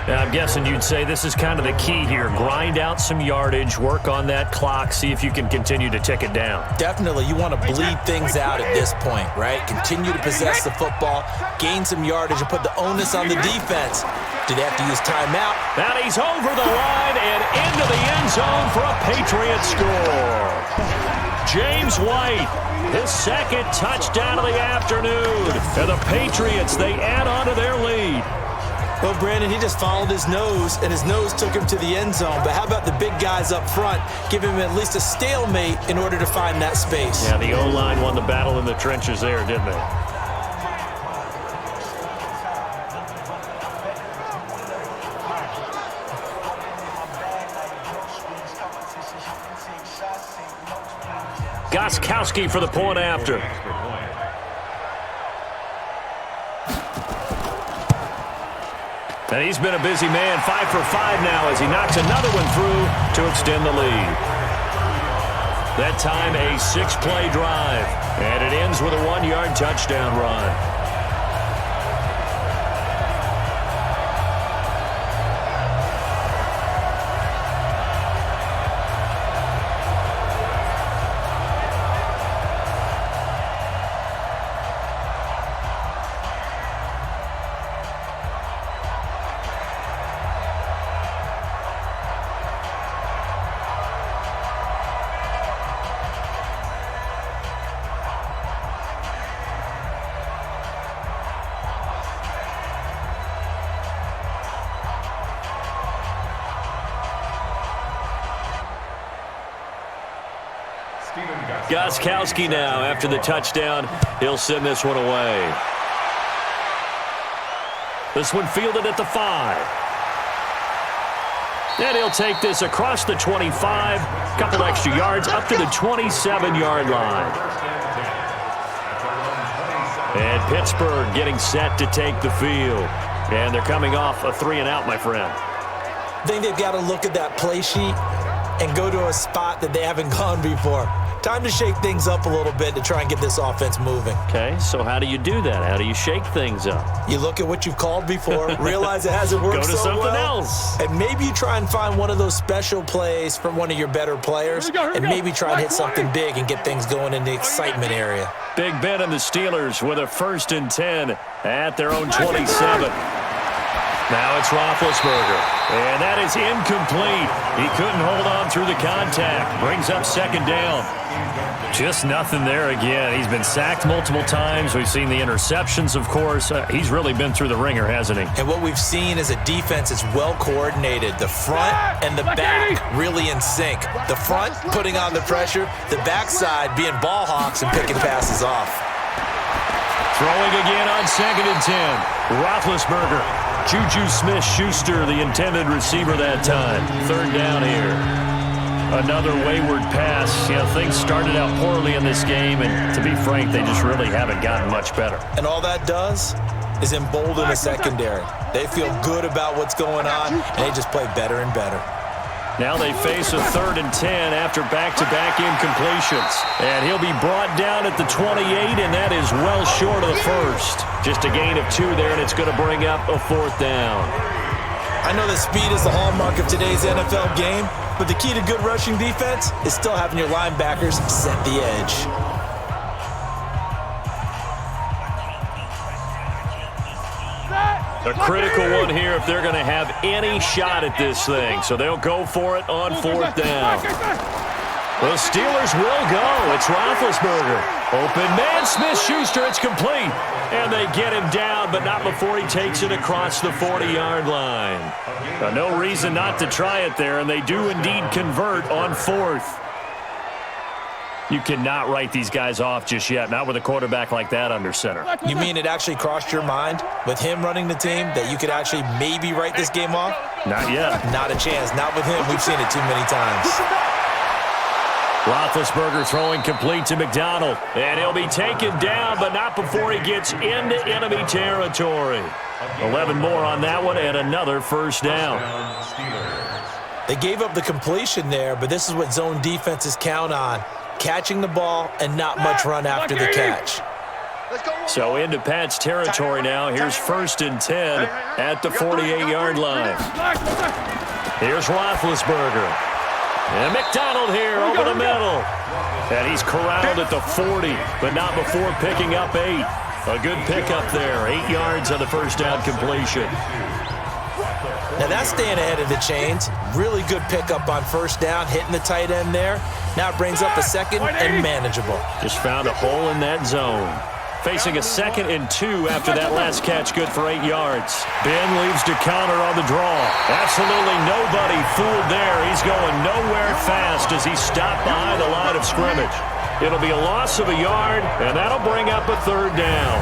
S2: Now, I'm guessing you'd say this is kind of the key here. Grind out some yardage, work on that clock, see if you can continue to tick it down.
S1: Definitely, you want to bleed things out at this point, right? Continue to possess the football, gain some yardage, and put the onus on the defense. Do they have to use timeout?
S2: And he's over the line and into the end zone for a Patriots score. James White, his 2nd touchdown of the afternoon. And the Patriots, they add on to their lead.
S1: Well, Brandon, he just followed his nose, and his nose took him to the end zone. But how about the big guys up front? Give him at least a stalemate in order to find that space.
S2: Yeah, the O-line won the battle in the trenches there, didn't they? Gostkowski for the point after. And he's been a busy man, 5 for 5 now as he knocks another one through to extend the lead. That time a 6-play drive, and it ends with a 1-yard touchdown run. Gostkowski now, after the touchdown, he'll send this one away. This one fielded at the 5. And he'll take this across the 25, couple extra yards up to the 27-yard line. And Pittsburgh getting set to take the field. And they're coming off a 3-and-out, my friend.
S1: I think they've got to look at that play sheet and go to a spot that they haven't gone before. Time to shake things up a little bit to try and get this offense moving.
S2: Okay, so how do you do that? How do you shake things up?
S1: You look at what you've called before, realize it hasn't worked
S2: Go to
S1: so
S2: something
S1: well,
S2: else.
S1: and maybe you try and find one of those special plays from one of your better players, and maybe try and hit something big and get things going in the excitement area.
S2: Big Ben and the Steelers with a 1st and 10 at their own 27. Now it's Roethlisberger, and that is incomplete. He couldn't hold on through the contact. Brings up 2nd down. Just nothing there again. He's been sacked multiple times. We've seen the interceptions, of course. He's really been through the ringer, hasn't he?
S1: And what we've seen is a defense that's well coordinated. The front and the back really in sync. The front putting on the pressure, the backside being ball hawks and picking passes off.
S2: Throwing again on 2nd and 10. Roethlisberger. Juju Smith-Schuster, the intended receiver that time. 3rd down here. Another wayward pass. You know, things started out poorly in this game, and to be frank, they just really haven't gotten much better.
S1: And all that does is embolden the secondary. They feel good about what's going on, and they just play better and better.
S2: Now they face a 3rd and 10 after back-to-back incompletions. And he'll be brought down at the 28, and that is well short of the 1st. Just a gain of 2 there, and it's going to bring up a 4th down.
S1: I know that speed is the hallmark of today's NFL game, but the key to good rushing defense is still having your linebackers set the edge.
S2: A critical one here if they're going to have any shot at this thing. So they'll go for it on 4th down. The Steelers will go. It's Roethlisberger. Open man, Smith-Schuster. It's complete. And they get him down, but not before he takes it across the 40-yard line. No reason not to try it there, and they do indeed convert on 4th. You cannot write these guys off just yet, not with a quarterback like that under center.
S1: You mean it actually crossed your mind with him running the team that you could actually maybe write this game off?
S2: Not yet.
S1: Not a chance. Not with him. We've seen it too many times.
S2: Roethlisberger throwing complete to McDonald. And he'll be taken down, but not before he gets into enemy territory. 11 more on that one and another first down.
S1: They gave up the completion there, but this is what zone defenses count on. Catching the ball and not much run after the catch.
S2: So into Pat's territory now. Here's 1st and 10 at the 48-yard line. Here's Roethlisberger. And McDonald here over the middle. And he's corralled at the 40, but not before picking up 8. A good pickup there. 8 yards on the first down completion.
S1: Now that's staying ahead of the chains. Really good pickup on first down, hitting the tight end there. Now it brings up a 2nd and manageable.
S2: Just found a hole in that zone. Facing a 2nd and 2 after that last catch, good for 8 yards. Ben leaves to counter on the draw. Absolutely nobody fooled there. He's going nowhere fast as he stopped behind the line of scrimmage. It'll be a loss of a yard, and that'll bring up a 3rd down.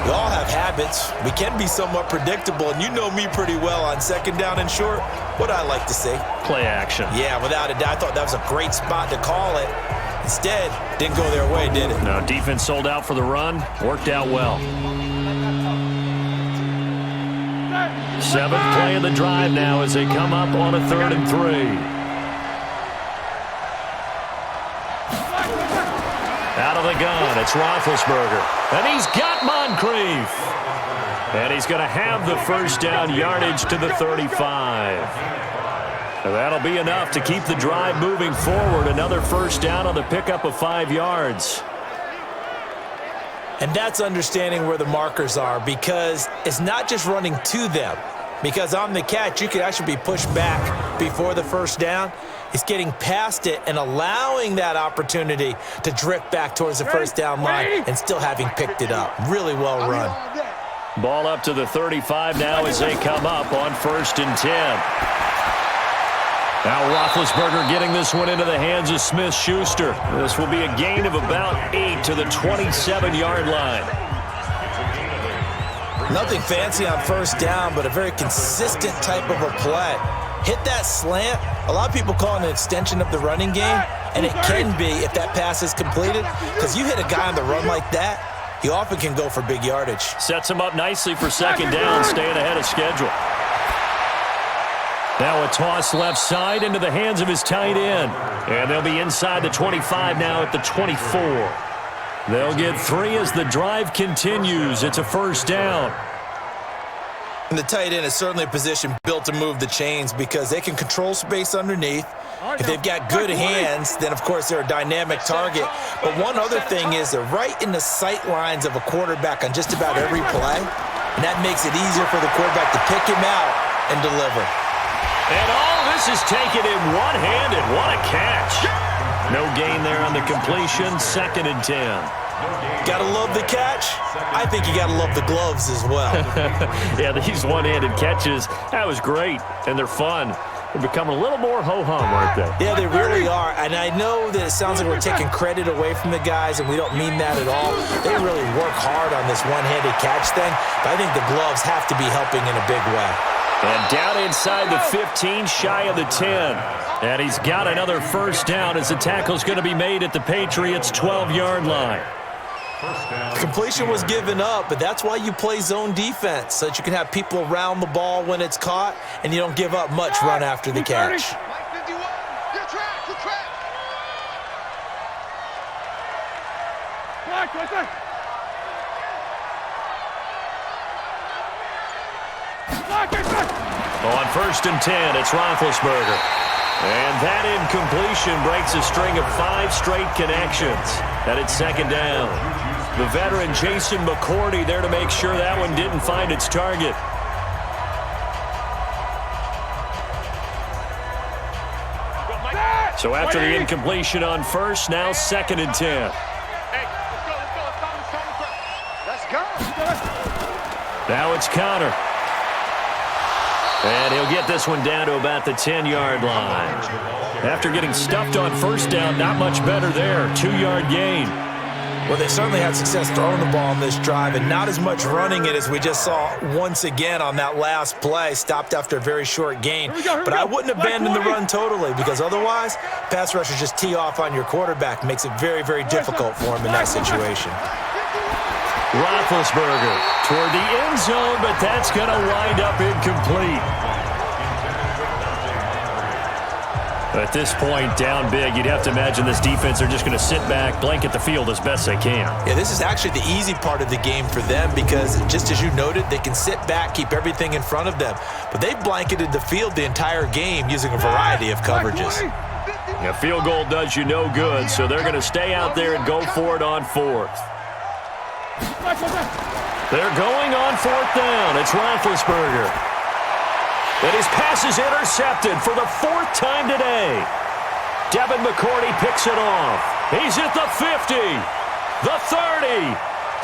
S1: We all have habits. We can be somewhat predictable, and you know me pretty well on 2nd down and short. What I like to say?
S2: Play action.
S1: Yeah, without a doubt. I thought that was a great spot to call it. Instead, didn't go their way, did it?
S2: No, defense sold out for the run. Worked out well. 7th play of the drive now as they come up on a 3rd and 3. Out of the gun, it's Roethlisberger. And he's got Moncrief. And he's going to have the first down, yardage to the 35. And that'll be enough to keep the drive moving forward. Another first down on the pickup of 5 yards.
S1: And that's understanding where the markers are, because it's not just running to them. Because on the catch, you could actually be pushed back before the first down. It's getting past it and allowing that opportunity to drift back towards the first down line and still having picked it up. Really well run.
S2: Ball up to the 35 now as they come up on 1st and 10. Now Roethlisberger getting this one into the hands of Smith-Schuster. This will be a gain of about 8 to the 27-yard line.
S1: Nothing fancy on first down, but a very consistent type of a play. Hit that slant. A lot of people call it an extension of the running game, and it can be if that pass is completed, because you hit a guy on the run like that, he often can go for big yardage.
S2: Sets him up nicely for 2nd down, staying ahead of schedule. Now a toss left side into the hands of his tight end. And they'll be inside the 25 now at the 24. They'll get 3 as the drive continues. It's a first down.
S1: And the tight end is certainly a position built to move the chains because they can control space underneath. If they've got good hands, then, of course, they're a dynamic target. But one other thing is they're right in the sight lines of a quarterback on just about every play. And that makes it easier for the quarterback to pick him out and deliver.
S2: And all this is taken in one-handed. What a catch. No gain there on the completion. 2nd and 10.
S1: Gotta love the catch. I think you gotta love the gloves as well.
S2: Yeah, these one-handed catches, that was great. And they're fun. They're becoming a little more ho-hum, aren't they?
S1: Yeah, they really are. And I know that it sounds like we're taking credit away from the guys, and we don't mean that at all. They really work hard on this one-handed catch thing, but I think the gloves have to be helping in a big way.
S2: And down inside the 15, shy of the 10. And he's got another first down as the tackle's going to be made at the Patriots' 12-yard line.
S1: Completion was given up, but that's why you play zone defense, so that you can have people around the ball when it's caught, and you don't give up much run after the catch.
S2: On 1st and 10, it's Roethlisberger. And that incompletion breaks a string of 5 straight connections. And it's 2nd down. The veteran Jason McCourty there to make sure that one didn't find its target. So after the incompletion on 1st, now 2nd and 10. Now it's Connor. And he'll get this one down to about the 10-yard line. After getting stuffed on first down, not much better there. 2-yard gain.
S1: Well, they certainly had success throwing the ball on this drive and not as much running it as we just saw once again on that last play. Stopped after a very short gain. But I wouldn't abandon the run totally because otherwise, pass rushers just tee off on your quarterback. Makes it very, very difficult for him in that situation.
S2: Roethlisberger toward the end zone, but that's going to wind up incomplete. At this point, down big, you'd have to imagine this defense are just going to sit back, blanket the field as best they can.
S1: Yeah, this is actually the easy part of the game for them because, just as you noted, they can sit back, keep everything in front of them. But they've blanketed the field the entire game using a variety of coverages.
S2: A field goal does you no good, so they're going to stay out there and go for it on fourth. They're going on fourth down. It's Roethlisberger. And his pass is intercepted for the fourth time today. Devin McCourty picks it off. He's at the 50, the 30,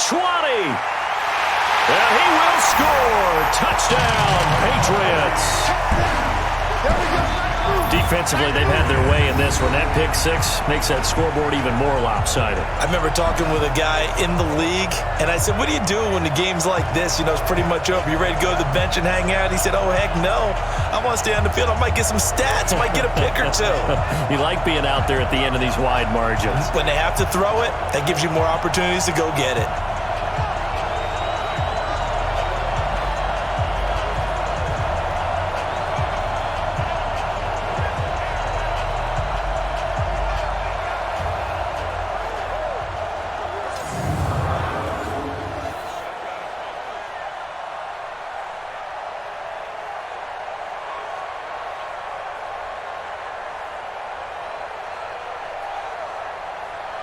S2: 20. And he will score. Touchdown, Patriots. Defensively, they've had their way in this one. That pick six makes that scoreboard even more lopsided.
S1: I remember talking with a guy in the league, and I said, what do you do when the game's like this? You know, it's pretty much over. You ready to go to the bench and hang out? He said, oh, heck no. I want to stay on the field. I might get some stats. I might get a pick or two.
S2: You like being out there at the end of these wide margins.
S1: When they have to throw it, that gives you more opportunities to go get it.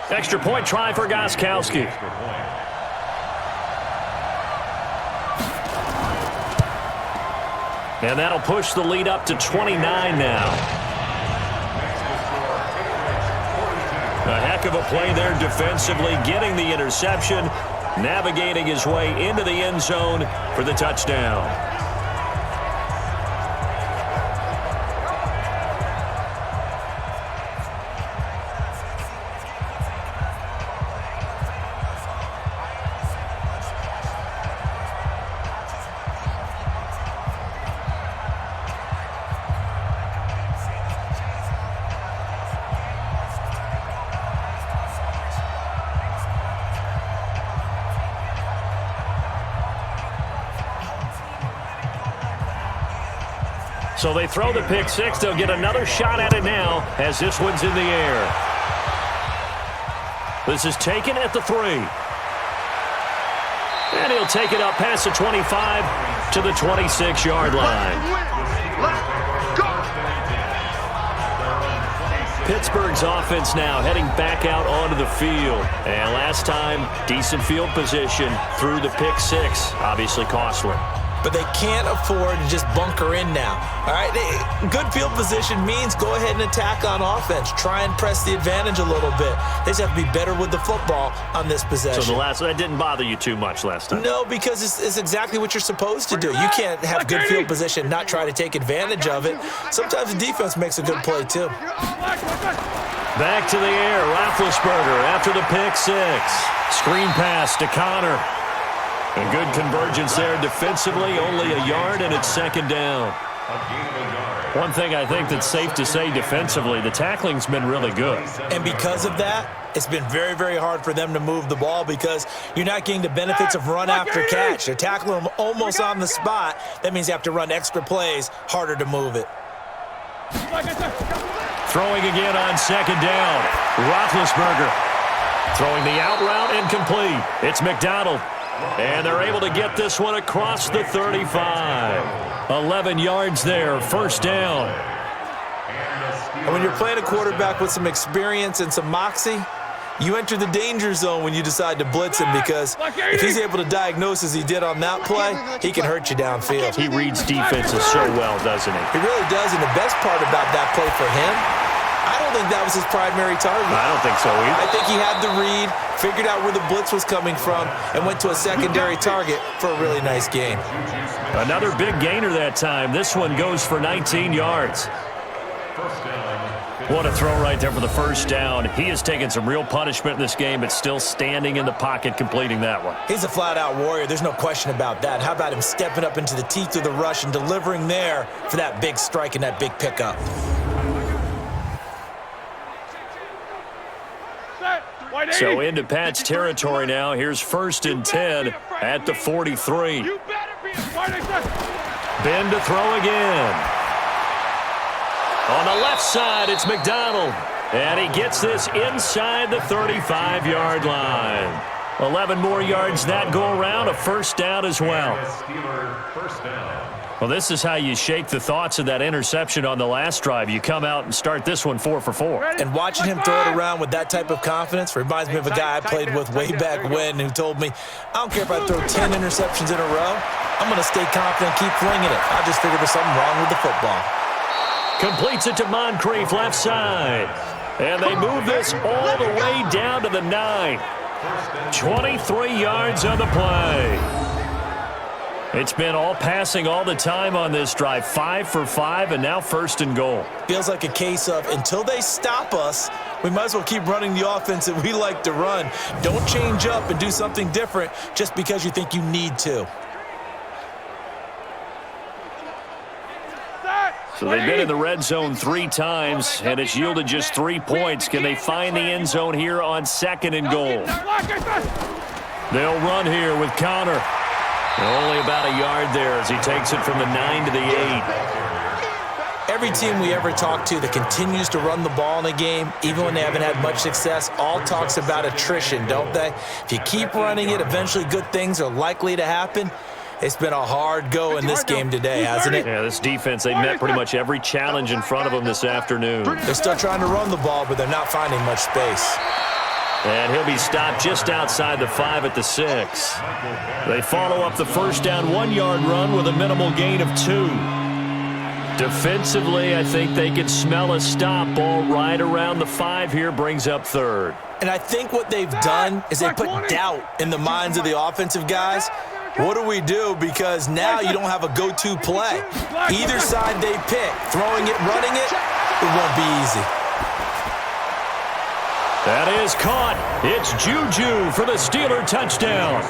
S2: Extra point try for Gostkowski. And that'll push the lead up to 29 now. A heck of a play there defensively, getting the interception, navigating his way into the end zone for the touchdown. So they throw the pick six. They'll get another shot at it now as this one's in the air. This is taken at the 3. And he'll take it up past the 25 to the 26-yard line. Pittsburgh's offense now heading back out onto the field. And last time, decent field position through the pick six. Obviously costly.
S1: But they can't afford to just bunker in now. All right, good field position means go ahead and attack on offense. Try and press the advantage a little bit. They just have to be better with the football on this possession.
S2: So that didn't bother you too much last time?
S1: No, because it's exactly what you're supposed to do. You can't have good field position, not try to take advantage of it. Sometimes the defense makes a good play too.
S2: Back to the air, Roethlisberger after the pick six. Screen pass to Connor. A good convergence there defensively, only a yard, and it's second down. One thing I think that's safe to say defensively, the tackling's been really good.
S1: And because of that, it's been very, very hard for them to move the ball because you're not getting the benefits of run after catch. They're tackling them almost on the spot. That means you have to run extra plays, harder to move it.
S2: Throwing again on second down. Roethlisberger throwing the out route incomplete. It's McDonald. And they're able to get this one across the 35. 11 yards there, first down.
S1: And when you're playing a quarterback with some experience and some moxie, you enter the danger zone when you decide to blitz him because if he's able to diagnose as he did on that play, he can hurt you downfield.
S2: He reads defenses so well, doesn't he?
S1: He really does, and the best part about that play for him, I don't think that was his primary target.
S2: I don't think so either.
S1: I think he had the read, figured out where the blitz was coming from, and went to a secondary target for a really nice gain.
S2: Another big gainer that time. This one goes for 19 yards.
S5: First down,
S2: What a throw right there for the first down. He has taken some real punishment in this game, but still standing in the pocket completing that one.
S1: He's a flat-out warrior. There's no question about that. How about him stepping up into the teeth of the rush and delivering there for that big strike and that big pickup?
S2: So into Pat's territory now. Here's 1st and 10 at the 43. Ben to throw again. On the left side, it's McDonald. And he gets this inside the 35-yard line. 11 more yards that go around, a first down as well. Well, this is how you shake the thoughts of that interception on the last drive. You come out and start this one 4 for 4.
S1: And watching him throw it around with that type of confidence reminds me of a guy I played with way back when who told me, I don't care if I throw 10 interceptions in a row, I'm going to stay confident and keep flinging it. I just figured there's something wrong with the football.
S2: Completes it to Moncrief left side. And they move this all the way down to the 9. 23 yards on the play. It's been all passing all the time on this drive. 5 for 5, and now 1st and goal.
S1: Feels like a case of until they stop us, we might as well keep running the offense that we like to run. Don't change up and do something different just because you think you need to.
S2: So they've been in the red zone 3 times, and it's yielded just 3 points. Can they find the end zone here on 2nd and goal? They'll run here with Connor. Only about a yard there as he takes it from the 9 to the 8.
S1: Every team we ever talk to that continues to run the ball in a game, even when they haven't had much success, all talks about attrition, don't they? If you keep running it, eventually good things are likely to happen. It's been a hard go in this game today, hasn't it?
S2: Yeah, this defense, they've met pretty much every challenge in front of them this afternoon.
S1: They're still trying to run the ball, but they're not finding much space.
S2: And he'll be stopped just outside the 5 at the 6. They follow up the first down 1-yard run with a minimal gain of 2. Defensively, I think they can smell a stop. Ball right around the 5 here, brings up 3rd.
S1: And I think what they've done is they put doubt in the minds of the offensive guys. What do we do? Because now you don't have a go-to play. Either side they pick, throwing it, running it, it won't be easy.
S2: That is caught. It's Juju for the Steeler touchdown.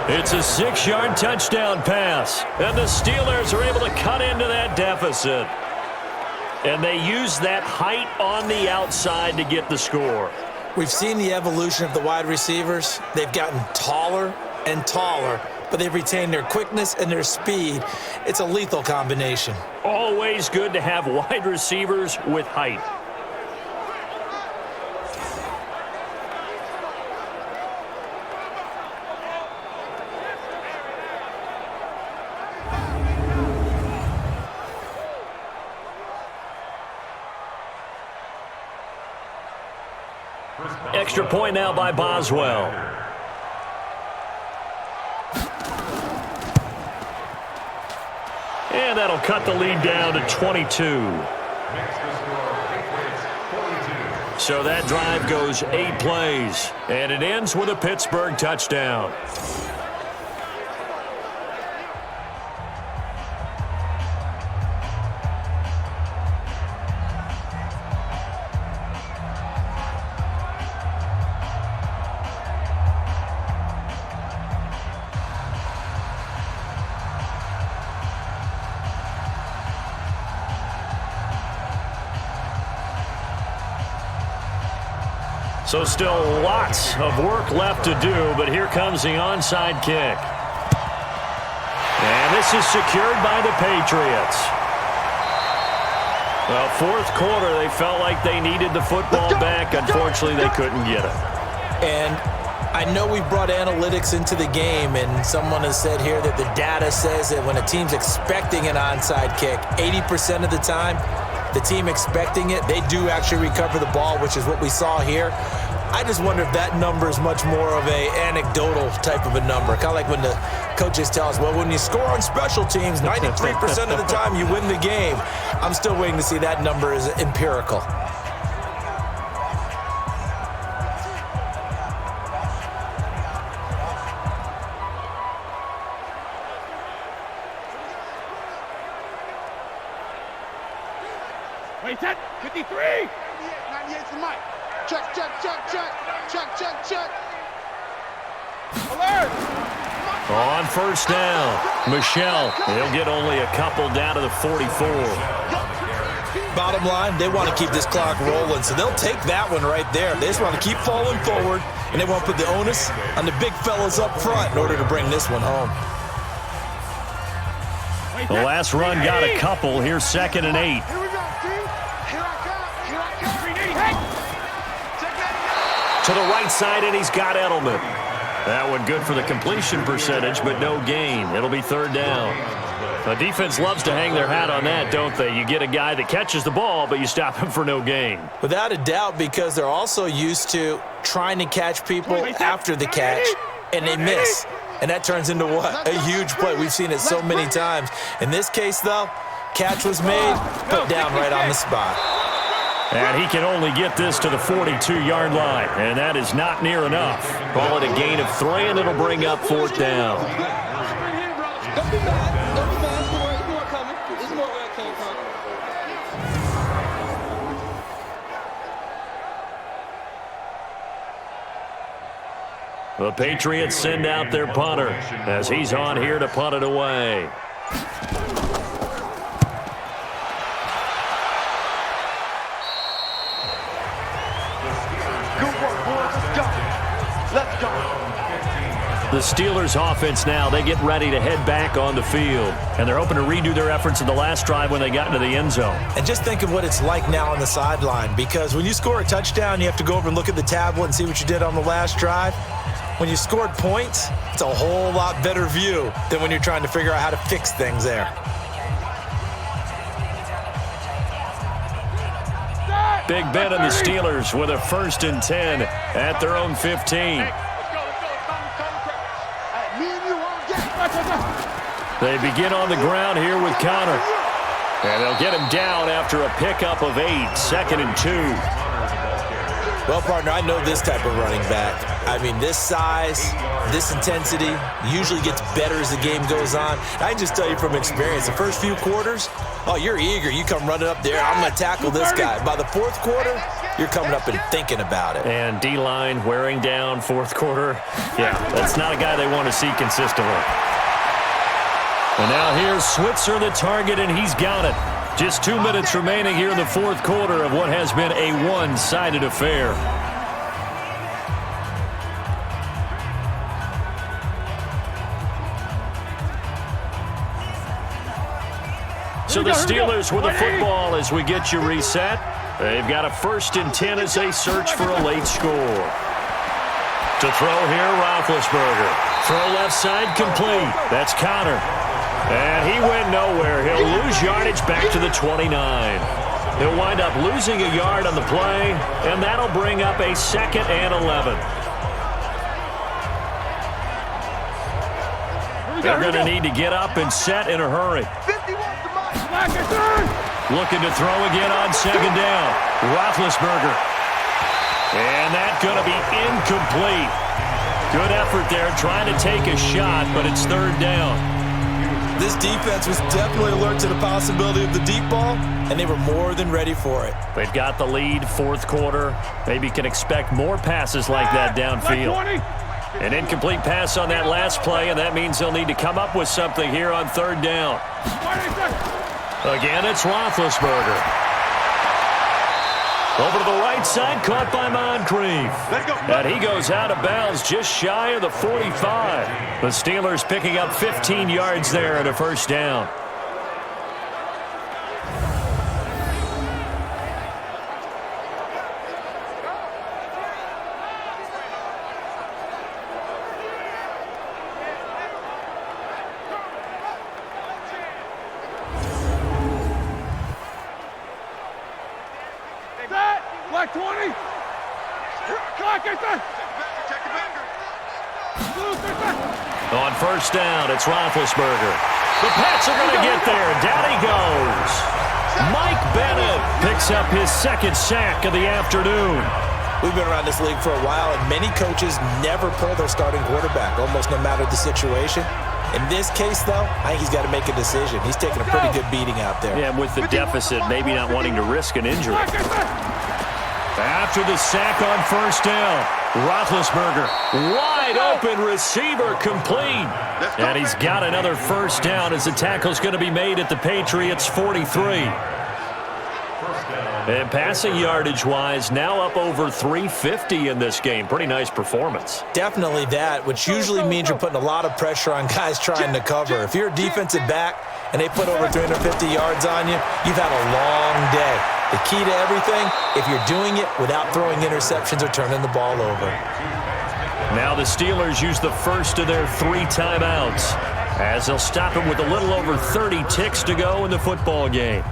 S2: It's a 6-yard touchdown pass. And the Steelers are able to cut into that deficit. And they use that height on the outside to get the score.
S1: We've seen the evolution of the wide receivers. They've gotten taller and taller, but they've retained their quickness and their speed. It's a lethal combination.
S2: Always good to have wide receivers with height. Extra point now by Boswell. And that'll cut the lead down to 22. So that drive goes 8 plays, and it ends with a Pittsburgh touchdown. So still lots of work left to do, but here comes the onside kick. And this is secured by the Patriots. Well, 4th quarter, they felt like they needed the football back. Unfortunately, they couldn't get it.
S1: And I know we brought analytics into the game, and someone has said here that the data says that when a team's expecting an onside kick, 80% of the time, the team expecting it, they do actually recover the ball, which is what we saw here. I just wonder if that number is much more of a anecdotal type of a number. Kind of like when the coaches tell us, well, when you score on special teams, 93% of the time you win the game. I'm still waiting to see that number is empirical.
S4: Wait, set. 53. 98's the mic. Check, check, check, check. Check, check, check. Alert.
S2: On first down, Michelle. He'll get only a couple down to the 44.
S1: Bottom line, they want to keep this clock rolling, so they'll take that one right there. They just want to keep falling forward, and they want to put the onus on the big fellas up front in order to bring this one home.
S2: The last run got a couple. Here's 2nd and 8.
S4: Here we go, Steve. Here I come. Here I come. Hey. Check that.
S2: To the right side, and he's got Edelman. That one good for the completion percentage, but no gain. It'll be 3rd down. The defense loves to hang their hat on that, don't they? You get a guy that catches the ball, but you stop him for no gain.
S1: Without a doubt, because they're also used to trying to catch people after the catch, and they miss. And that turns into what? A huge play. We've seen it so many times. In this case, though, catch was made, put down right on the spot.
S2: And he can only get this to the 42-yard line, and that is not near enough. Call it a gain of 3, and it'll bring up 4th down.
S6: Don't be mad. Don't be mad. It's more coming. It's more where it came from.
S2: The Patriots send out their punter as he's on here to punt it away.
S4: Good work, boys. Let's go. Let's go.
S2: The Steelers offense now, they get ready to head back on the field. And they're hoping to redo their efforts in the last drive when they got into the end zone.
S1: And just think of what it's like now on the sideline, because when you score a touchdown, you have to go over and look at the tablet and see what you did on the last drive. When you scored points, it's a whole lot better view than when you're trying to figure out how to fix things there.
S2: Big Ben and the Steelers with a 1st and 10 at their own 15. They begin on the ground here with Connor. And they'll get him down after a pickup of 8, 2nd and 2.
S1: Well, partner, I know this type of running back. I mean, this size, this intensity usually gets better as the game goes on. I can just tell you from experience, the first few quarters, oh, you're eager. You come running up there, I'm going to tackle this guy. By the 4th quarter, you're coming up and thinking about it.
S2: And D-line wearing down 4th quarter. Yeah, that's not a guy they want to see consistently. And now here's Switzer, the target, and he's got it. Just 2 minutes remaining here in the 4th quarter of what has been a one-sided affair. So the Steelers with the football as we get you reset. They've got a 1st and 10 as they search for a late score. To throw here, Roethlisberger. Throw left side complete. That's Connor. And he went nowhere. He'll lose yardage back to the 29. He'll wind up losing a yard on the play, and that'll bring up a 2nd and 11. They're going to need to get up and set in a hurry. Looking to throw again on 2nd down. Roethlisberger. And that's going to be incomplete. Good effort there trying to take a shot, but it's 3rd down.
S1: This defense was definitely alert to the possibility of the deep ball, and they were more than ready for it.
S2: They've got the lead, 4th quarter. Maybe can expect more passes like that downfield. An incomplete pass on that last play, and that means they'll need to come up with something here on 3rd down. Again, it's Roethlisberger. Over to the right side, caught by Moncrief. And he goes out of bounds just shy of the 45. The Steelers picking up 15 yards there at a 1st down.
S4: Black 20. Clock it.
S2: On 1st down, it's Roethlisberger. The Pats are going to get there. Down he goes. Mike Bennett picks up his 2nd sack of the afternoon.
S1: We've been around this league for a while, and many coaches never pull their starting quarterback, almost no matter the situation. In this case, though, I think he's got to make a decision. He's taking a pretty good beating out there.
S2: Yeah, and with the deficit, maybe not wanting to risk an injury. After the sack on first down, Roethlisberger, wide open receiver, complete. And he's got another first down as the tackle's going to be made at the Patriots' 43. And passing yardage-wise, now up over 350 in this game. Pretty nice performance.
S1: Definitely that, which usually means you're putting a lot of pressure on guys trying to cover. If you're a defensive back and they put over 350 yards on you, you've had a long day. The key to everything, if you're doing it without throwing interceptions or turning the ball over.
S2: Now the Steelers use the first of their 3 timeouts as they'll stop it with a little over 30 ticks to go in the football game.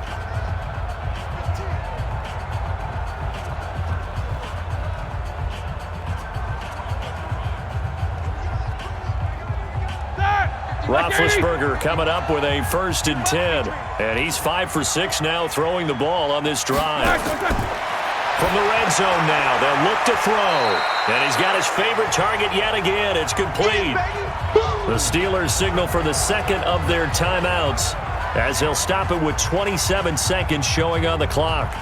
S2: Roethlisberger coming up with a 1st and 10. And he's 5 for 6 now throwing the ball on this drive. From the red zone now, they'll look to throw. And he's got his favorite target yet again. It's complete. The Steelers signal for the second of their timeouts as they'll stop it with 27 seconds showing on the clock.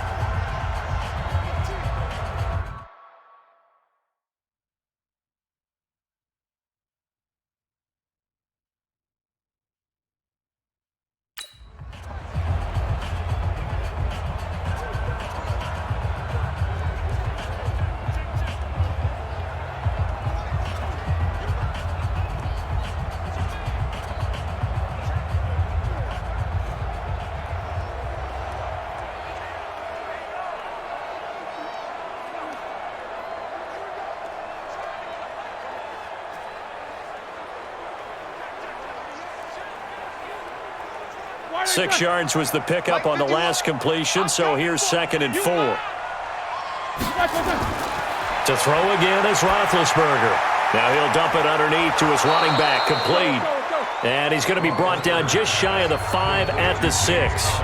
S2: Six yards was the pickup on the last completion, so here's 2nd and 4. To throw again is Roethlisberger. Now he'll dump it underneath to his running back, complete. And he's going to be brought down just shy of the 5 at the 6.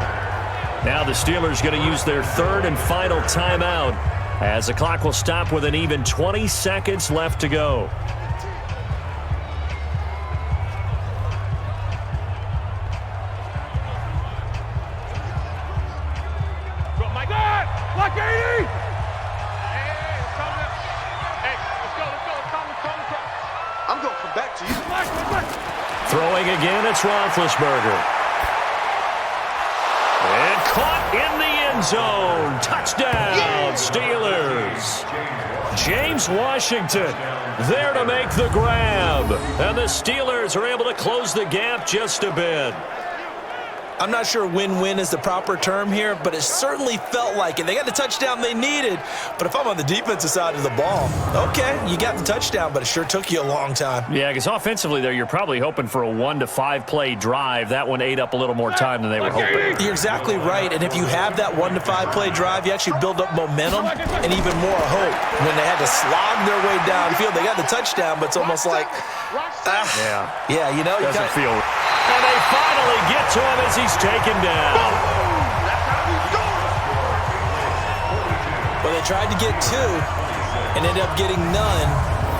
S2: Now the Steelers going to use their 3rd and final timeout as the clock will stop with an even 20 seconds left to go. Throwing again, it's Roethlisberger. And caught in the end zone. Touchdown, Steelers. James Washington there to make the grab. And the Steelers are able to close the gap just a bit.
S1: I'm not sure win-win is the proper term here, but it certainly felt like it. They got the touchdown they needed, but if I'm on the defensive side of the ball, okay, you got the touchdown, but it sure took you a long time.
S2: Yeah, because offensively there, you're probably hoping for a 1 to 5 play drive. That one ate up a little more time than they were hoping.
S1: You're exactly right, and if you have that 1 to 5 play drive, you actually build up momentum and even more hope. When they had to slog their way downfield, they got the touchdown, but it's almost like, yeah, you know, you
S2: doesn't feel. And they finally get to him as he's taken down.
S1: Well, they tried to get 2 and ended up getting none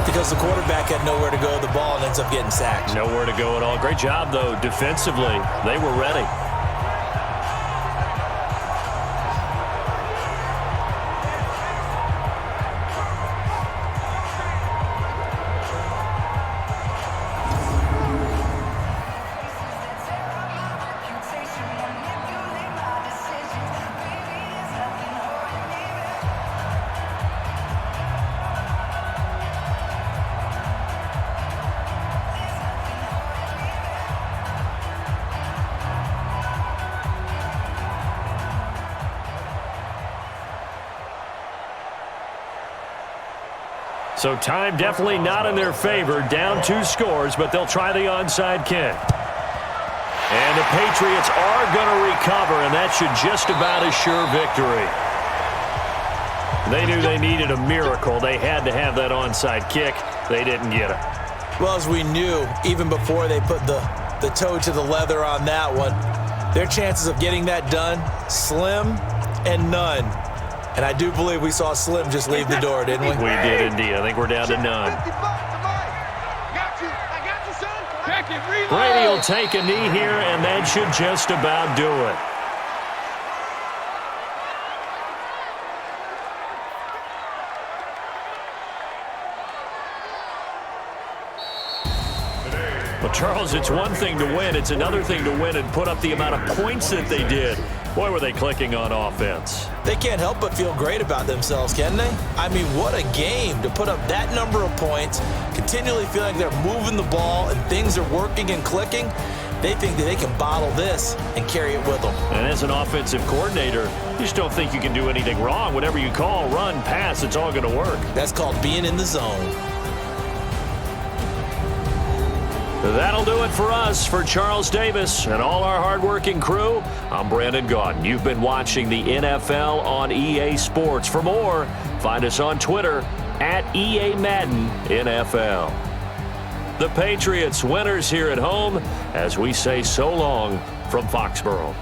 S1: because the quarterback had nowhere to go with the ball and ends up getting sacked.
S2: Nowhere to go at all. Great job, though, defensively. They were ready. So time definitely not in their favor. Down 2 scores, but they'll try the onside kick. And the Patriots are going to recover, and that should just about assure victory. They knew they needed a miracle. They had to have that onside kick. They didn't get it.
S1: Well, as we knew, even before they put the toe to the leather on that one, their chances of getting that done, slim and none. And I do believe we saw Slim just leave the door, didn't we?
S2: We did indeed. I think we're down to none.
S6: I got you, son. Check it, read
S2: Brady will take a knee here, and that should just about do it. Well, Charles, it's one thing to win. It's another thing to win and put up the amount of points that they did. Boy, were they clicking on offense.
S1: They can't help but feel great about themselves, can they? I mean, what a game to put up that number of points, continually feeling like they're moving the ball and things are working and clicking. They think that they can bottle this and carry it with them.
S2: And as an offensive coordinator, you just don't think you can do anything wrong. Whatever you call, run, pass, it's all going to work.
S1: That's called being in the zone.
S2: That'll do it for us. For Charles Davis and all our hardworking crew, I'm Brandon Gaudin. You've been watching the NFL on EA Sports. For more, find us on Twitter at EA Madden NFL. The Patriots winners here at home as we say so long from Foxborough.